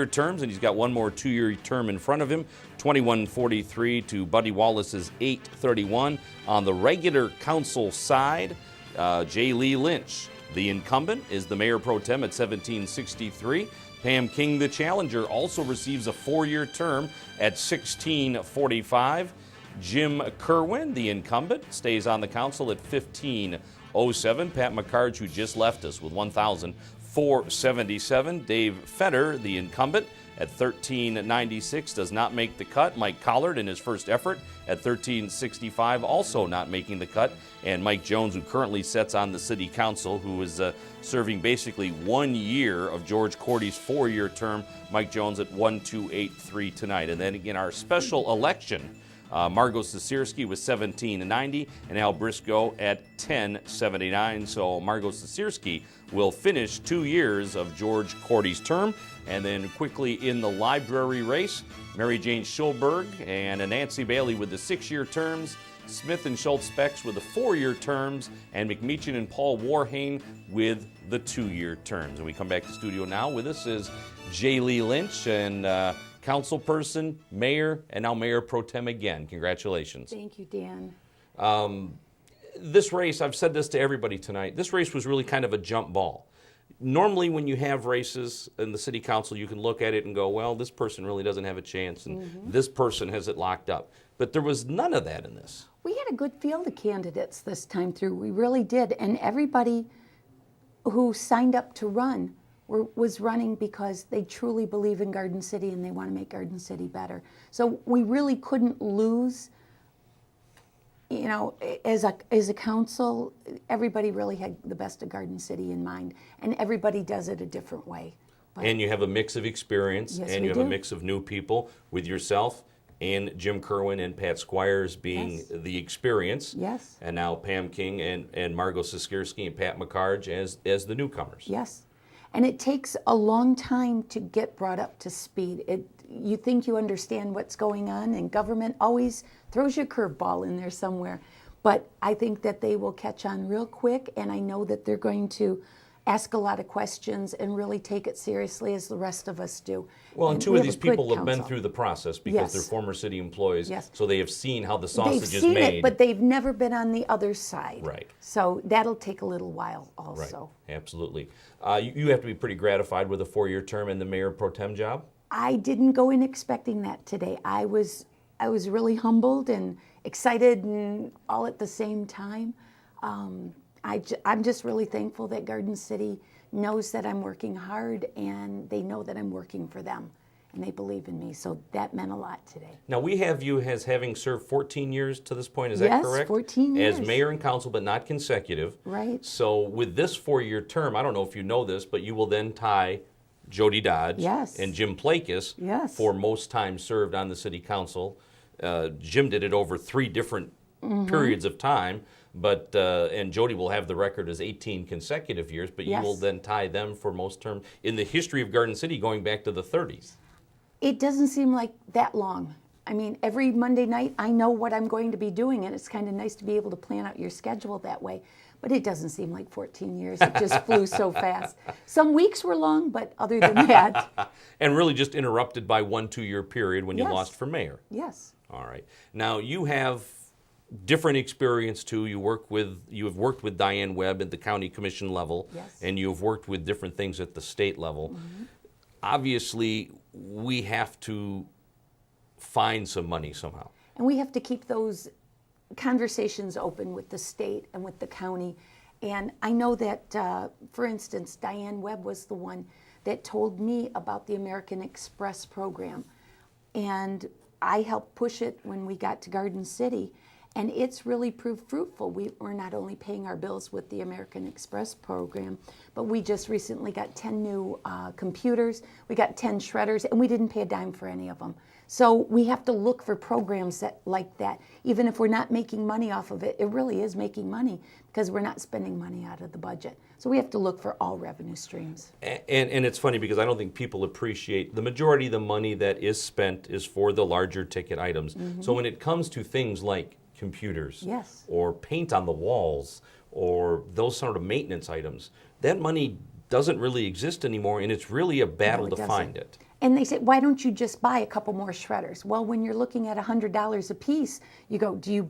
S1: terms, and he's got one more two-year term in front of him. 2143 to Buddy Wallace's 831. On the regular council side, J. Lee Lynch, the incumbent, is the mayor pro tem at 1763. Pam King, the challenger, also receives a 4-year term at 1645. Jim Kerwin, the incumbent, stays on the council at 1507. Pat McCarge, who just left us with 1,477. Dave Fetter, the incumbent, at 1396, does not make the cut. Mike Collard, in his first effort, at 1365, also not making the cut. And Mike Jones, who currently sits on the city council, who is serving basically 1 year of George Cordy's 4-year term. Mike Jones at 1283 tonight. And then again, our special election, Margot Sosierski was 1790 and Al Briscoe at 1079. So Margot Sosierski will finish 2 years of George Cordy's term. And then quickly in the library race, Mary Jane Schulberg and Nancy Bailey with the 6-year terms, Smith and Schultz Specs with the 4-year terms, and McMeechan and Paul Warhane with the 2-year terms. And we come back to the studio now. With us is J. Lee Lynch, and councilperson, mayor, and now mayor pro tem again. Congratulations.
S13: Thank you, Dan.
S1: This race, I've said this to everybody tonight, this race was really kind of a jump ball. Normally when you have races in the city council, you can look at it and go, well, this person really doesn't have a chance, and this person has it locked up. But there was none of that in this.
S13: We had a good field of candidates this time through. We really did. And everybody who signed up to run was running because they truly believe in Garden City and they want to make Garden City better. So we really couldn't lose. You know, as a council, everybody really had the best of Garden City in mind, and everybody does it a different way. But
S1: and you have a mix of experience,
S13: yes,
S1: and you have a mix of new people, with yourself and Jim Kerwin and Pat Squires being the experience.
S13: Yes.
S1: And now Pam King and Margot Sosierski and Pat McCarge as the newcomers.
S13: Yes. And it takes a long time to get brought up to speed. You think you understand what's going on, and government always throws you a curveball in there somewhere. But I think that they will catch on real quick, and I know that they're going to ask a lot of questions and really take it seriously as the rest of us do.
S1: Well, and two
S13: we
S1: of
S13: have
S1: these
S13: a good
S1: people have been
S13: council.
S1: through the process because
S13: Yes.
S1: they're former city employees,
S13: Yes.
S1: so they have seen how the sausage
S13: They've
S1: is
S13: seen
S1: made.
S13: it, but they've never been on the other side.
S1: Right.
S13: So that'll take a little while also.
S1: Right, absolutely. You have to be pretty gratified with a 4-year term in the mayor pro tem job?
S13: I didn't go in expecting that today. I was really humbled and excited and all at the same time. I'm just really thankful that Garden City knows that I'm working hard, and they know that I'm working for them, and they believe in me. So that meant a lot today.
S1: Now, we have you as having served 14 years to this point, is that
S13: Yes,
S1: correct?
S13: 14 years.
S1: As mayor and council, but not consecutive.
S13: Right.
S1: So with this 4-year term, I don't know if you know this, but you will then tie Jody Dodge
S13: Yes.
S1: and Jim Plakis
S13: Yes.
S1: for most time served on the city council. Jim did it over 3 different periods of time, but and Jody will have the record as 18 consecutive years, but you will
S13: Yes.
S1: then tie them for most terms in the history of Garden City going back to the 30s.
S13: It doesn't seem like that long. I mean, every Monday night I know what I'm going to be doing, and it's kind of nice to be able to plan out your schedule that way. But it doesn't seem like 14 years. It just flew so fast. Some weeks were long, but other than that.
S1: And really just interrupted by 1-2 year period when you
S13: Yes.
S1: lost for mayor.
S13: Yes.
S1: All right. Now you have different experience too. You have worked with Diane Webb at the county commission level,
S13: Yes.
S1: and you have worked with different things at the state level. Obviously, we have to find some money somehow.
S13: And we have to keep those conversations open with the state and with the county. And I know that, for instance, Diane Webb was the one that told me about the American Express program. And I helped push it when we got to Garden City. And it's really proved fruitful. We're not only paying our bills with the American Express program, but we just recently got 10 new computers. We got 10 shredders, and we didn't pay a dime for any of them. So we have to look for programs like that. Even if we're not making money off of it, it really is making money because we're not spending money out of the budget. So we have to look for all revenue streams.
S1: And it's funny because I don't think people appreciate the majority of the money that is spent is for the larger ticket items. So when it comes to things like computers
S13: Yes.
S1: or paint on the walls or those sort of maintenance items, that money doesn't really exist anymore, and it's really a battle
S13: No, it
S1: to
S13: doesn't.
S1: find it.
S13: And they say, why don't you just buy a couple more shredders? Well, when you're looking at $100 a piece, you go, do you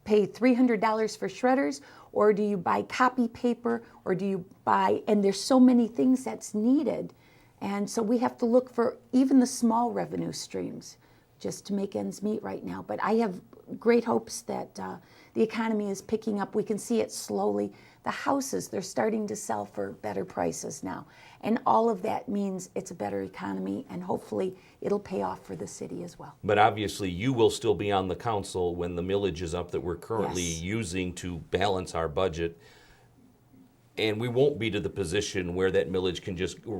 S13: pay $300 for shredders, or do you buy copy paper, or do you buy, and there's so many things that's needed. And so we have to look for even the small revenue streams just to make ends meet right now. But I have great hopes that the economy is picking up. We can see it slowly. The houses, they're starting to sell for better prices now. And all of that means it's a better economy, and hopefully it'll pay off for the city as well.
S1: But obviously, you will still be on the council when the millage is up that we're currently
S13: Yes.
S1: using to balance our budget. And we won't be to the position where that millage can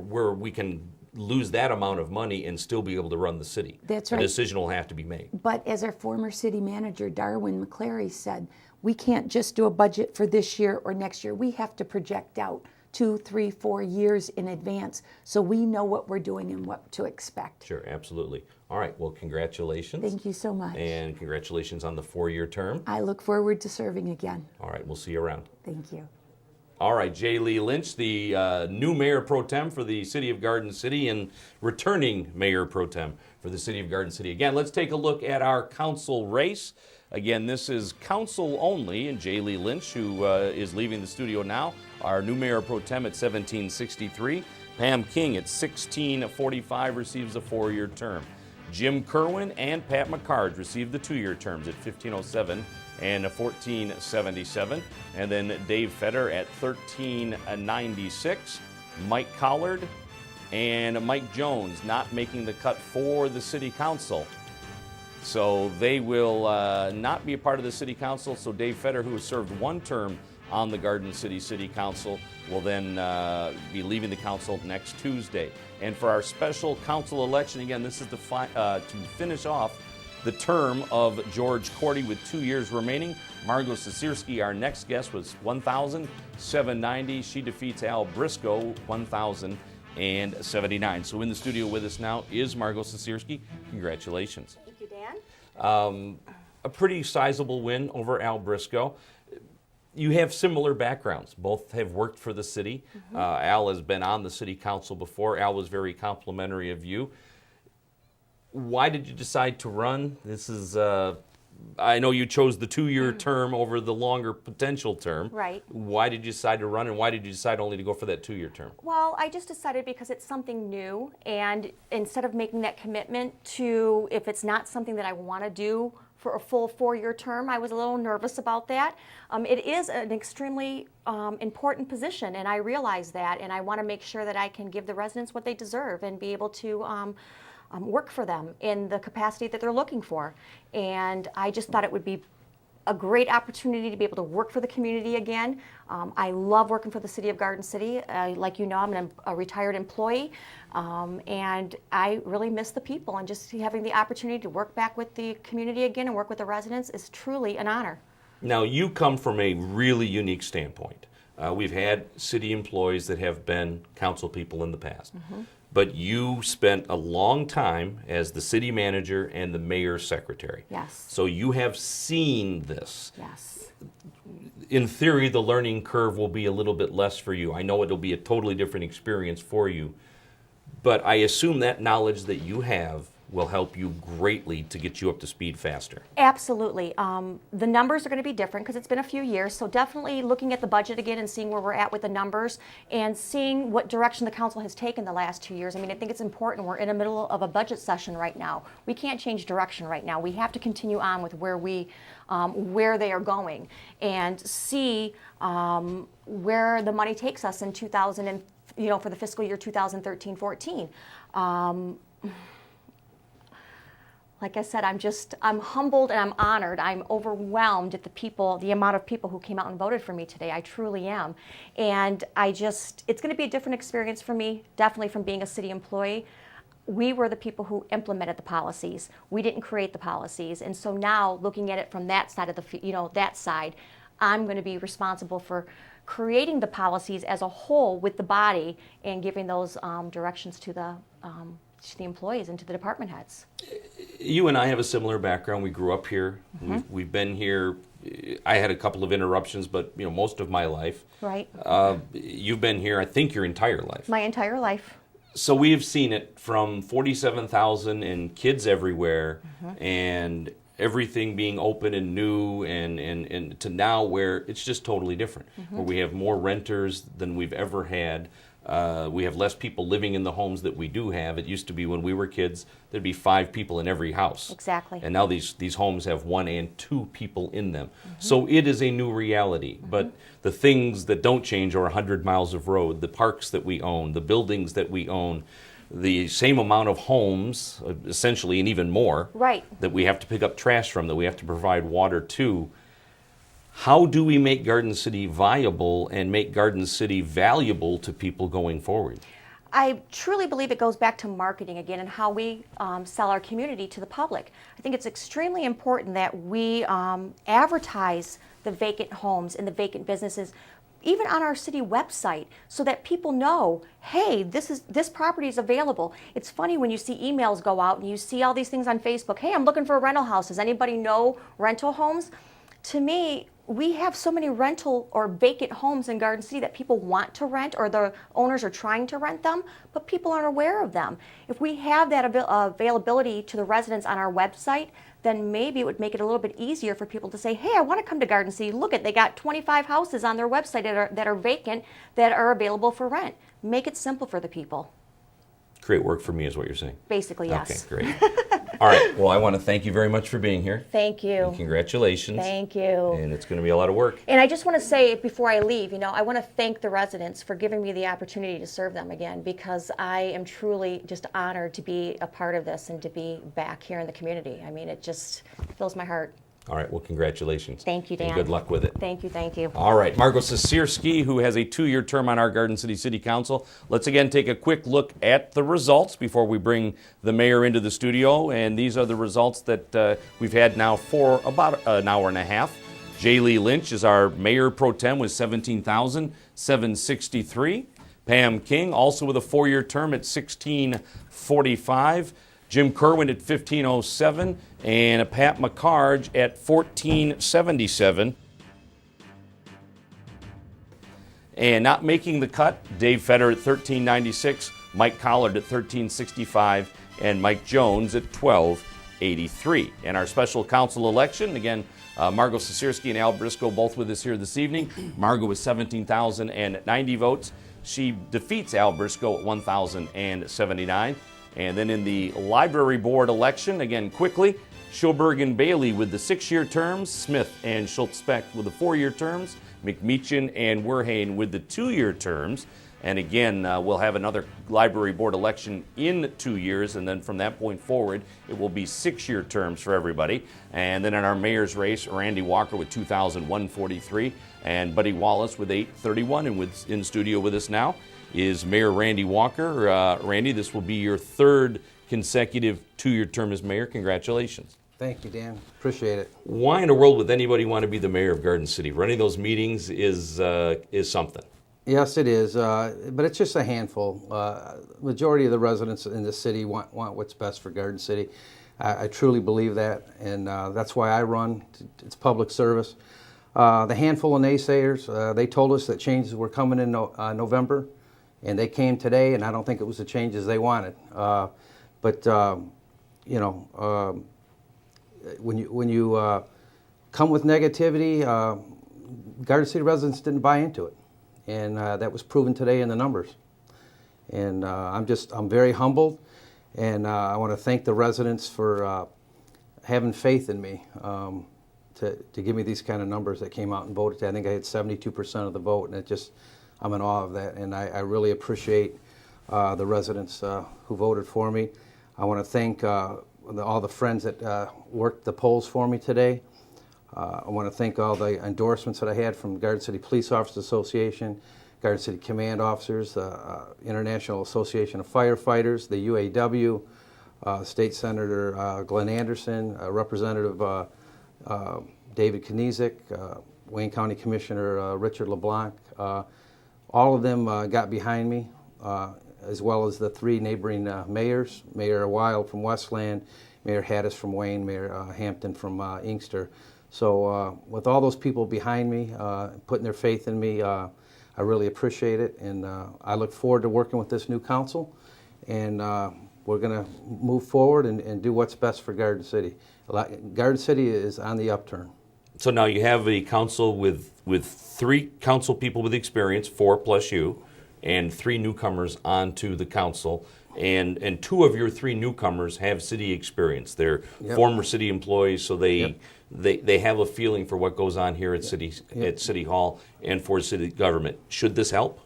S1: where we can lose that amount of money and still be able to run the city.
S13: That's
S1: A
S13: right.
S1: decision will have to be made.
S13: But as our former city manager, Darwin McClary, said, we can't just do a budget for this year or next year. We have to project out 2, 3, 4 years in advance so we know what we're doing and what to expect.
S1: Sure, absolutely. All right, well, congratulations.
S13: Thank you so much.
S1: And congratulations on the 4-year term.
S13: I look forward to serving again.
S1: All right, we'll see you around.
S13: Thank you.
S1: All right, J. Lee Lynch, the new mayor pro tem for the city of Garden City and returning mayor pro tem for the city of Garden City. Again, let's take a look at our council race. Again, this is council only, and J. Lee Lynch, who is leaving the studio now, our new mayor pro tem at 1763. Pam King at 1645 receives a 4-year term. Jim Kerwin and Pat McCard received the 2-year terms at 1507 and 1477. And then Dave Fetter at 1396. Mike Collard and Mike Jones not making the cut for the city council. So they will not be a part of the city council. So Dave Fetter, who has served 1 term on the Garden City City Council, will then be leaving the council next Tuesday. And for our special council election, again, this is to finish off the term of George Cordy with 2 years remaining. Margot Sosierski, our next guest, was 1,790. She defeats Al Briscoe, 1,079. So in the studio with us now is Margot Sosierski. Congratulations.
S14: Thank you, Dan.
S1: A pretty sizable win over Al Briscoe. You have similar backgrounds. Both have worked for the city. Al has been on the city council before. Al was very complimentary of you. Why did you decide to run? This is, I know you chose the 2-year term over the longer potential term.
S14: Right.
S1: Why did you decide to run, and why did you decide only to go for that 2-year term?
S14: Well, I just decided because it's something new, and instead of making that commitment to, if it's not something that I want to do for a full 4-year term, I was a little nervous about that. It is an extremely important position, and I realize that, and I want to make sure that I can give the residents what they deserve and be able to work for them in the capacity that they're looking for. And I just thought it would be a great opportunity to be able to work for the community again. I love working for the city of Garden City. Like you know, I'm a retired employee, and I really miss the people, and just having the opportunity to work back with the community again and work with the residents is truly an honor.
S1: Now, you come from a really unique standpoint. We've had city employees that have been council people in the past. But you spent a long time as the city manager and the mayor's secretary.
S14: Yes.
S1: So you have seen this.
S14: Yes.
S1: In theory, the learning curve will be a little bit less for you. I know it'll be a totally different experience for you. But I assume that knowledge that you have will help you greatly to get you up to speed faster.
S14: Absolutely. The numbers are going to be different because it's been a few years, so definitely looking at the budget again and seeing where we're at with the numbers and seeing what direction the council has taken the last 2 years. I mean, I think it's important. We're in the middle of a budget session right now. We can't change direction right now. We have to continue on with where they are going and see where the money takes us in 2000 and, for the fiscal year 2013-14. Like I said, I'm humbled and I'm honored. I'm overwhelmed at the amount of people who came out and voted for me today. I truly am. And it's going to be a different experience for me, definitely from being a city employee. We were the people who implemented the policies. We didn't create the policies. And so now, looking at it from that side of that side, I'm going to be responsible for creating the policies as a whole with the body and giving those directions to the employees and to the department heads.
S1: You and I have a similar background. We grew up here. We've been here. I had a couple of interruptions, but most of my life.
S14: Right.
S1: You've been here, I think, your entire life.
S14: My entire life.
S1: So we have seen it from 47,000 and kids everywhere, and everything being open and new, and to now where it's just totally different. Where we have more renters than we've ever had. We have less people living in the homes that we do have. It used to be when we were kids, there'd be 5 people in every house.
S14: Exactly.
S1: And now these homes have 1 and 2 people in them. So it is a new reality. But the things that don't change are 100 miles of road, the parks that we own, the buildings that we own, the same amount of homes, essentially, and even more, that we have to pick up trash from, that we have to provide water to. How do we make Garden City viable and make Garden City valuable to people going forward?
S14: I truly believe it goes back to marketing again and how we sell our community to the public. I think it's extremely important that we advertise the vacant homes and the vacant businesses even on our city website so that people know, hey, this property is available. It's funny when you see emails go out and you see all these things on Facebook. Hey, I'm looking for a rental house. Does anybody know rental homes? To me, we have so many rental or vacant homes in Garden City that people want to rent or the owners are trying to rent them, but people aren't aware of them. If we have that availability to the residents on our website, then maybe it would make it a little bit easier for people to say, hey, I want to come to Garden City. Look, they got 25 houses on their website that are vacant that are available for rent. Make it simple for the people.
S1: Create work for me is what you're saying.
S14: Basically, yes.
S1: Okay, great. All right. Well, I want to thank you very much for being here.
S14: Thank you.
S1: And congratulations.
S14: Thank you.
S1: And it's going to be a lot of work.
S14: And I just want to say before I leave, I want to thank the residents for giving me the opportunity to serve them again, because I am truly just honored to be a part of this and to be back here in the community. I mean, it just fills my heart.
S1: All right, well, congratulations.
S14: Thank you, Dan.
S1: And good luck with it.
S14: Thank you, thank you.
S1: All right, Margot Sosierski, who has a 2-year term on our Garden City City Council. Let's again take a quick look at the results before we bring the mayor into the studio. And these are the results that we've had now for about an hour and a half. J. Lee Lynch is our mayor pro tem with 17,763. Pam King, also with a 4-year term at 1,645. Jim Kerwin at 1,507. And Pat McCarge at 1,477. And not making the cut, Dave Fetter at 1,396, Mike Collard at 1,365, and Mike Jones at 1,283. And our special council election, again, Margot Sosierski and Al Briscoe both with us here this evening. Margot with 17,090 votes. She defeats Al Briscoe at 1,079. And then in the library board election, again quickly, Schoberg and Bailey with the 6-year terms, Smith and Schultz-Specht with the 4-year terms, McMeechan and Werhane with the 2-year terms. And again, we'll have another library board election in 2 years, and then from that point forward, it will be 6-year terms for everybody. And then in our mayor's race, Randy Walker with 2,143, and Buddy Wallace with 831. And in studio with us now is Mayor Randy Walker. Randy, this will be your 3rd consecutive 2-year term as mayor. Congratulations.
S15: Thank you, Dan. Appreciate it.
S1: Why in the world would anybody want to be the mayor of Garden City? Running those meetings is something.
S15: Yes, it is, but it's just a handful. Majority of the residents in the city want what's best for Garden City. I truly believe that, and that's why I run. It's public service. The handful of naysayers, they told us that changes were coming in November, and they came today, and I don't think it was the changes they wanted. When you come with negativity, Garden City residents didn't buy into it, and that was proven today in the numbers. And I'm very humbled, and I want to thank the residents for having faith in me to give me these kind of numbers that came out and voted. I think I had 72% of the vote, and I'm in awe of that, and I really appreciate the residents who voted for me. I want to thank all the friends that worked the polls for me today. I want to thank all the endorsements that I had from Garden City Police Officers Association, Garden City Command Officers, International Association of Firefighters, the UAW, State Senator Glenn Anderson, Representative David Kniezek, Wayne County Commissioner Richard LeBlanc. All of them got behind me, as well as the 3 neighboring mayors, Mayor Wild from Westland, Mayor Hattis from Wayne, Mayor Hampton from Inkster. So with all those people behind me, putting their faith in me, I really appreciate it, and I look forward to working with this new council, and we're going to move forward and do what's best for Garden City. Garden City is on the upturn.
S1: So now you have a council with 3 council people with experience, 4 plus you, and 3 newcomers onto the council. And 2 of your 3 newcomers have city experience. They're former city employees, so they have a feeling for what goes on here at City Hall and for city government. Should this help?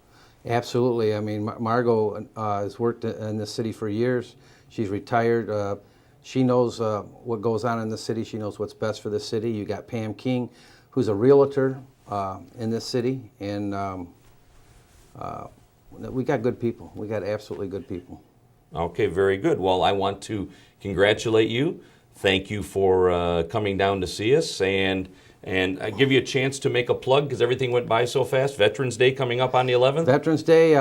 S15: Absolutely. I mean, Margot has worked in the city for years. She's retired. She knows what goes on in the city. She knows what's best for the city. You got Pam King, who's a realtor in this city, and we got good people. We got absolutely good people.
S1: Okay, very good. Well, I want to congratulate you. Thank you for coming down to see us, and I give you a chance to make a plug because everything went by so fast. Veterans Day coming up on the 11th?
S15: Veterans Day,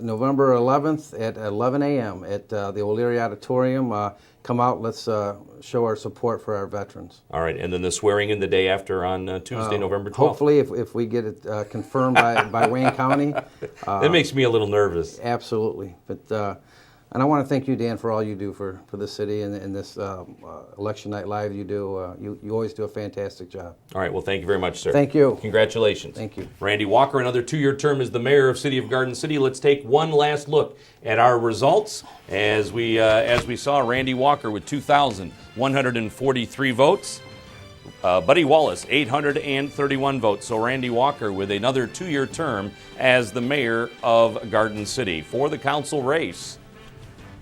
S15: November 11th at 11 a.m. at the O'Leary Auditorium. Come out, let's show our support for our veterans.
S1: All right, and then the swearing in the day after on Tuesday, November 12th.
S15: Hopefully, if we get it confirmed by Wayne County.
S1: That makes me a little nervous.
S15: Absolutely. And I want to thank you, Dan, for all you do for the city and this Election Night Live you do. You always do a fantastic job.
S1: All right, well, thank you very much, sir.
S15: Thank you.
S1: Congratulations.
S15: Thank you.
S1: Randy Walker, another 2-year term as the mayor of City of Garden City. Let's take one last look at our results. As we saw, Randy Walker with 2,143 votes. Buddy Wallace, 831 votes. So Randy Walker with another 2-year term as the mayor of Garden City. For the council race,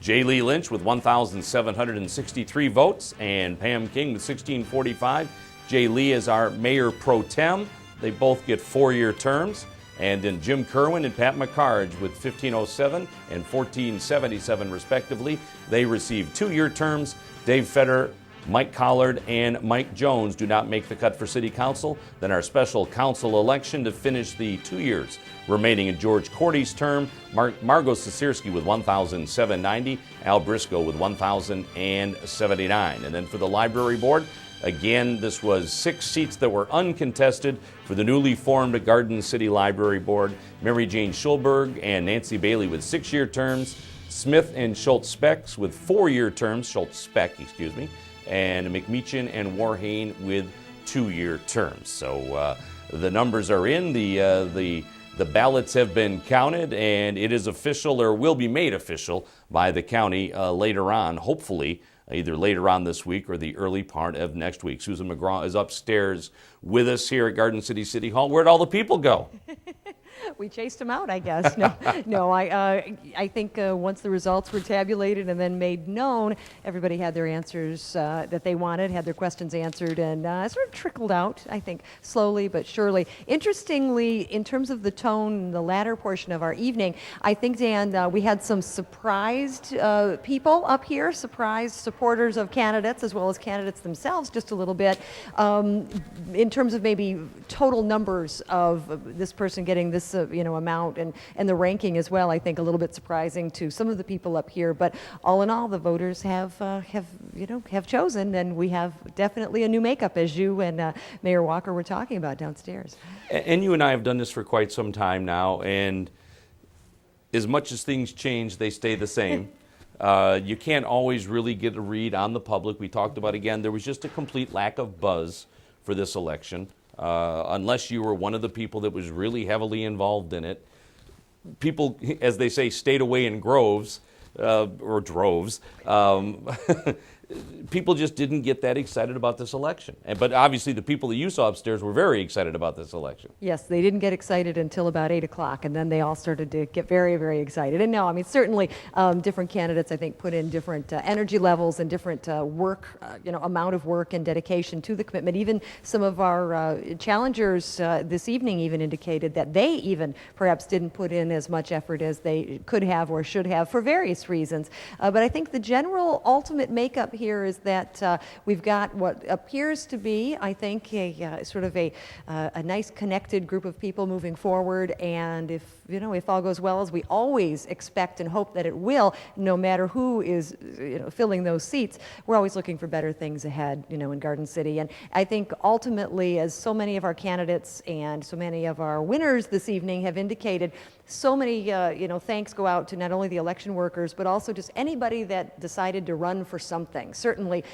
S1: J. Lee Lynch with 1,763 votes, and Pam King with 1,645, Jay Lee as our mayor pro tem. They both get 4-year terms. And then Jim Kerwin and Pat McCarge with 1507 and 1477 respectively. They receive 2-year terms. Dave Feder, Mike Collard, and Mike Jones do not make the cut for City Council. Then our special council election to finish the 2 years remaining in George Cordy's term. Margot Sisirski with 1,790, Al Briscoe with 1,079. And then for the library board, again, this was 6 seats that were uncontested for the newly formed Garden City Library Board. Mary Jane Schulberg and Nancy Bailey with 6-year terms. Smith and Schultz-Speck with 4-year terms, and McMeechan and Warhane with 2-year terms. So the numbers are in, the ballots have been counted, and it is official or will be made official by the county later on, hopefully, either later on this week or the early part of next week. Susan McGraw is upstairs with us here at Garden City City Hall. Where'd all the people go?
S2: We chased them out, I guess. No, I think once the results were tabulated and then made known, everybody had their answers that they wanted, had their questions answered, and sort of trickled out, I think, slowly but surely. Interestingly, in terms of the tone, the latter portion of our evening, I think, Dan, we had some surprised people up here, surprised supporters of candidates as well as candidates themselves just a little bit, in terms of maybe total numbers of this person getting this amount, and the ranking as well. I think a little bit surprising to some of the people up here, but all in all, the voters have chosen, and we have definitely a new makeup, as you and Mayor Walker were talking about downstairs.
S1: And you and I have done this for quite some time now, and as much as things change, they stay the same. You can't always really get a read on the public. We talked about, again, there was just a complete lack of buzz for this election. Unless you were one of the people that was really heavily involved in it. People, as they say, stayed away in groves, or droves. People just didn't get that excited about this election. But obviously the people that you saw upstairs were very excited about this election.
S2: Yes, they didn't get excited until about 8 o'clock, and then they all started to get very, very excited. And no, I mean, certainly different candidates, I think, put in different energy levels and different work, amount of work and dedication to the commitment. Even some of our challengers this evening even indicated that they even perhaps didn't put in as much effort as they could have or should have for various reasons. But I think the general ultimate makeup here is that we've got what appears to be, I think, a sort of a nice connected group of people moving forward. And if all goes well, as we always expect and hope that it will, no matter who is filling those seats, we're always looking for better things ahead, in Garden City. And I think ultimately, as so many of our candidates and so many of our winners this evening have indicated, so many thanks go out to not only the election workers, but also just anybody that decided to run for something. Certainly,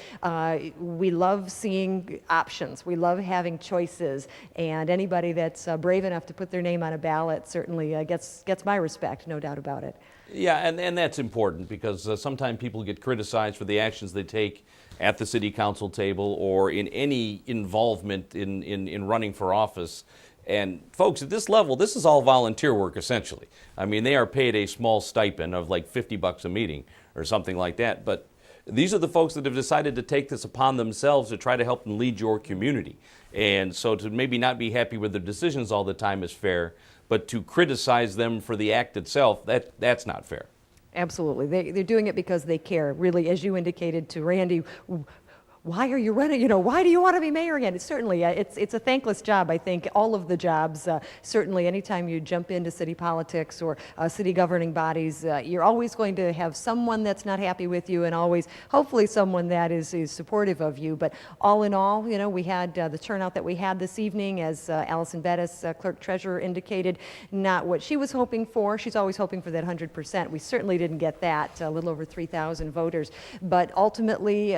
S2: we love seeing options. We love having choices, and anybody that's brave enough to put their name on a ballot certainly gets my respect, no doubt about it.
S1: Yeah, and that's important because sometimes people get criticized for the actions they take at the city council table or in any involvement in running for office. And folks, at this level, this is all volunteer work, essentially. I mean, they are paid a small stipend of like $50 a meeting or something like that. But these are the folks that have decided to take this upon themselves to try to help them lead your community. And so to maybe not be happy with their decisions all the time is fair, but to criticize them for the act itself, that's not fair.
S2: Absolutely. They're doing it because they care. Really, as you indicated to Randy, why are you running? Why do you want to be mayor again? It's certainly, it's a thankless job, I think. All of the jobs, certainly anytime you jump into city politics or city governing bodies, you're always going to have someone that's not happy with you and always, hopefully, someone that is supportive of you. But all in all, we had the turnout that we had this evening, as Allison Bettis, clerk treasurer, indicated, not what she was hoping for. She's always hoping for that 100%. We certainly didn't get that, a little over 3,000 voters. But ultimately,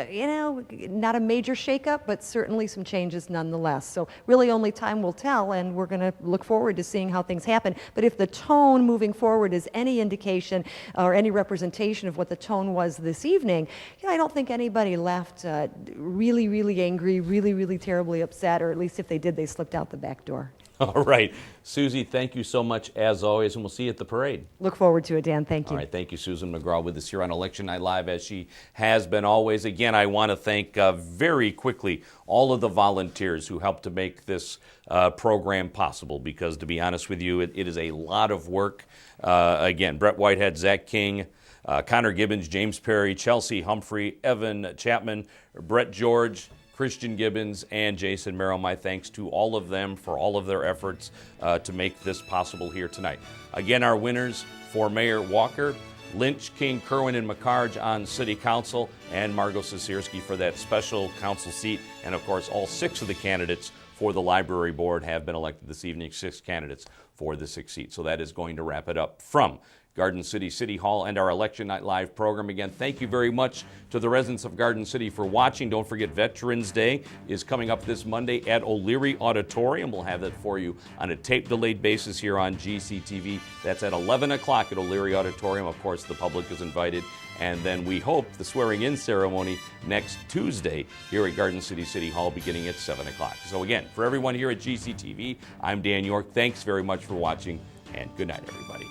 S2: not a major shakeup, but certainly some changes nonetheless. So really only time will tell, and we're going to look forward to seeing how things happen. But if the tone moving forward is any indication or any representation of what the tone was this evening, I don't think anybody left really, really angry, really, really terribly upset, or at least if they did, they slipped out the back door.
S1: All right. Susie, thank you so much as always, and we'll see you at the parade.
S2: Look forward to it, Dan. Thank you.
S1: All right. Thank you, Susan McGraw, with us here on Election Night Live, as she has been always. Again, I want to thank very quickly all of the volunteers who helped to make this program possible, because to be honest with you, it is a lot of work. Again, Brett Whitehead, Zach King, Connor Gibbons, James Perry, Chelsea Humphrey, Evan Chapman, Brett George, Christian Gibbons, and Jason Merrill. My thanks to all of them for all of their efforts to make this possible here tonight. Again, our winners for Mayor Walker: Lynch, King, Kerwin, and McCarge on City Council, and Margot Sosierski for that special council seat. And of course, all 6 of the candidates for the library board have been elected this evening, 6 candidates for the 6 seats. So that is going to wrap it up from Garden City City Hall and our Election Night Live program. Again, thank you very much to the residents of Garden City for watching. Don't forget, Veterans Day is coming up this Monday at O'Leary Auditorium. We'll have that for you on a tape-delayed basis here on GCTV. That's at 11 o'clock at O'Leary Auditorium. Of course, the public is invited. And then we hope the swearing-in ceremony next Tuesday here at Garden City City Hall, beginning at 7 o'clock. So again, for everyone here at GCTV, I'm Dan York. Thanks very much for watching, and good night, everybody.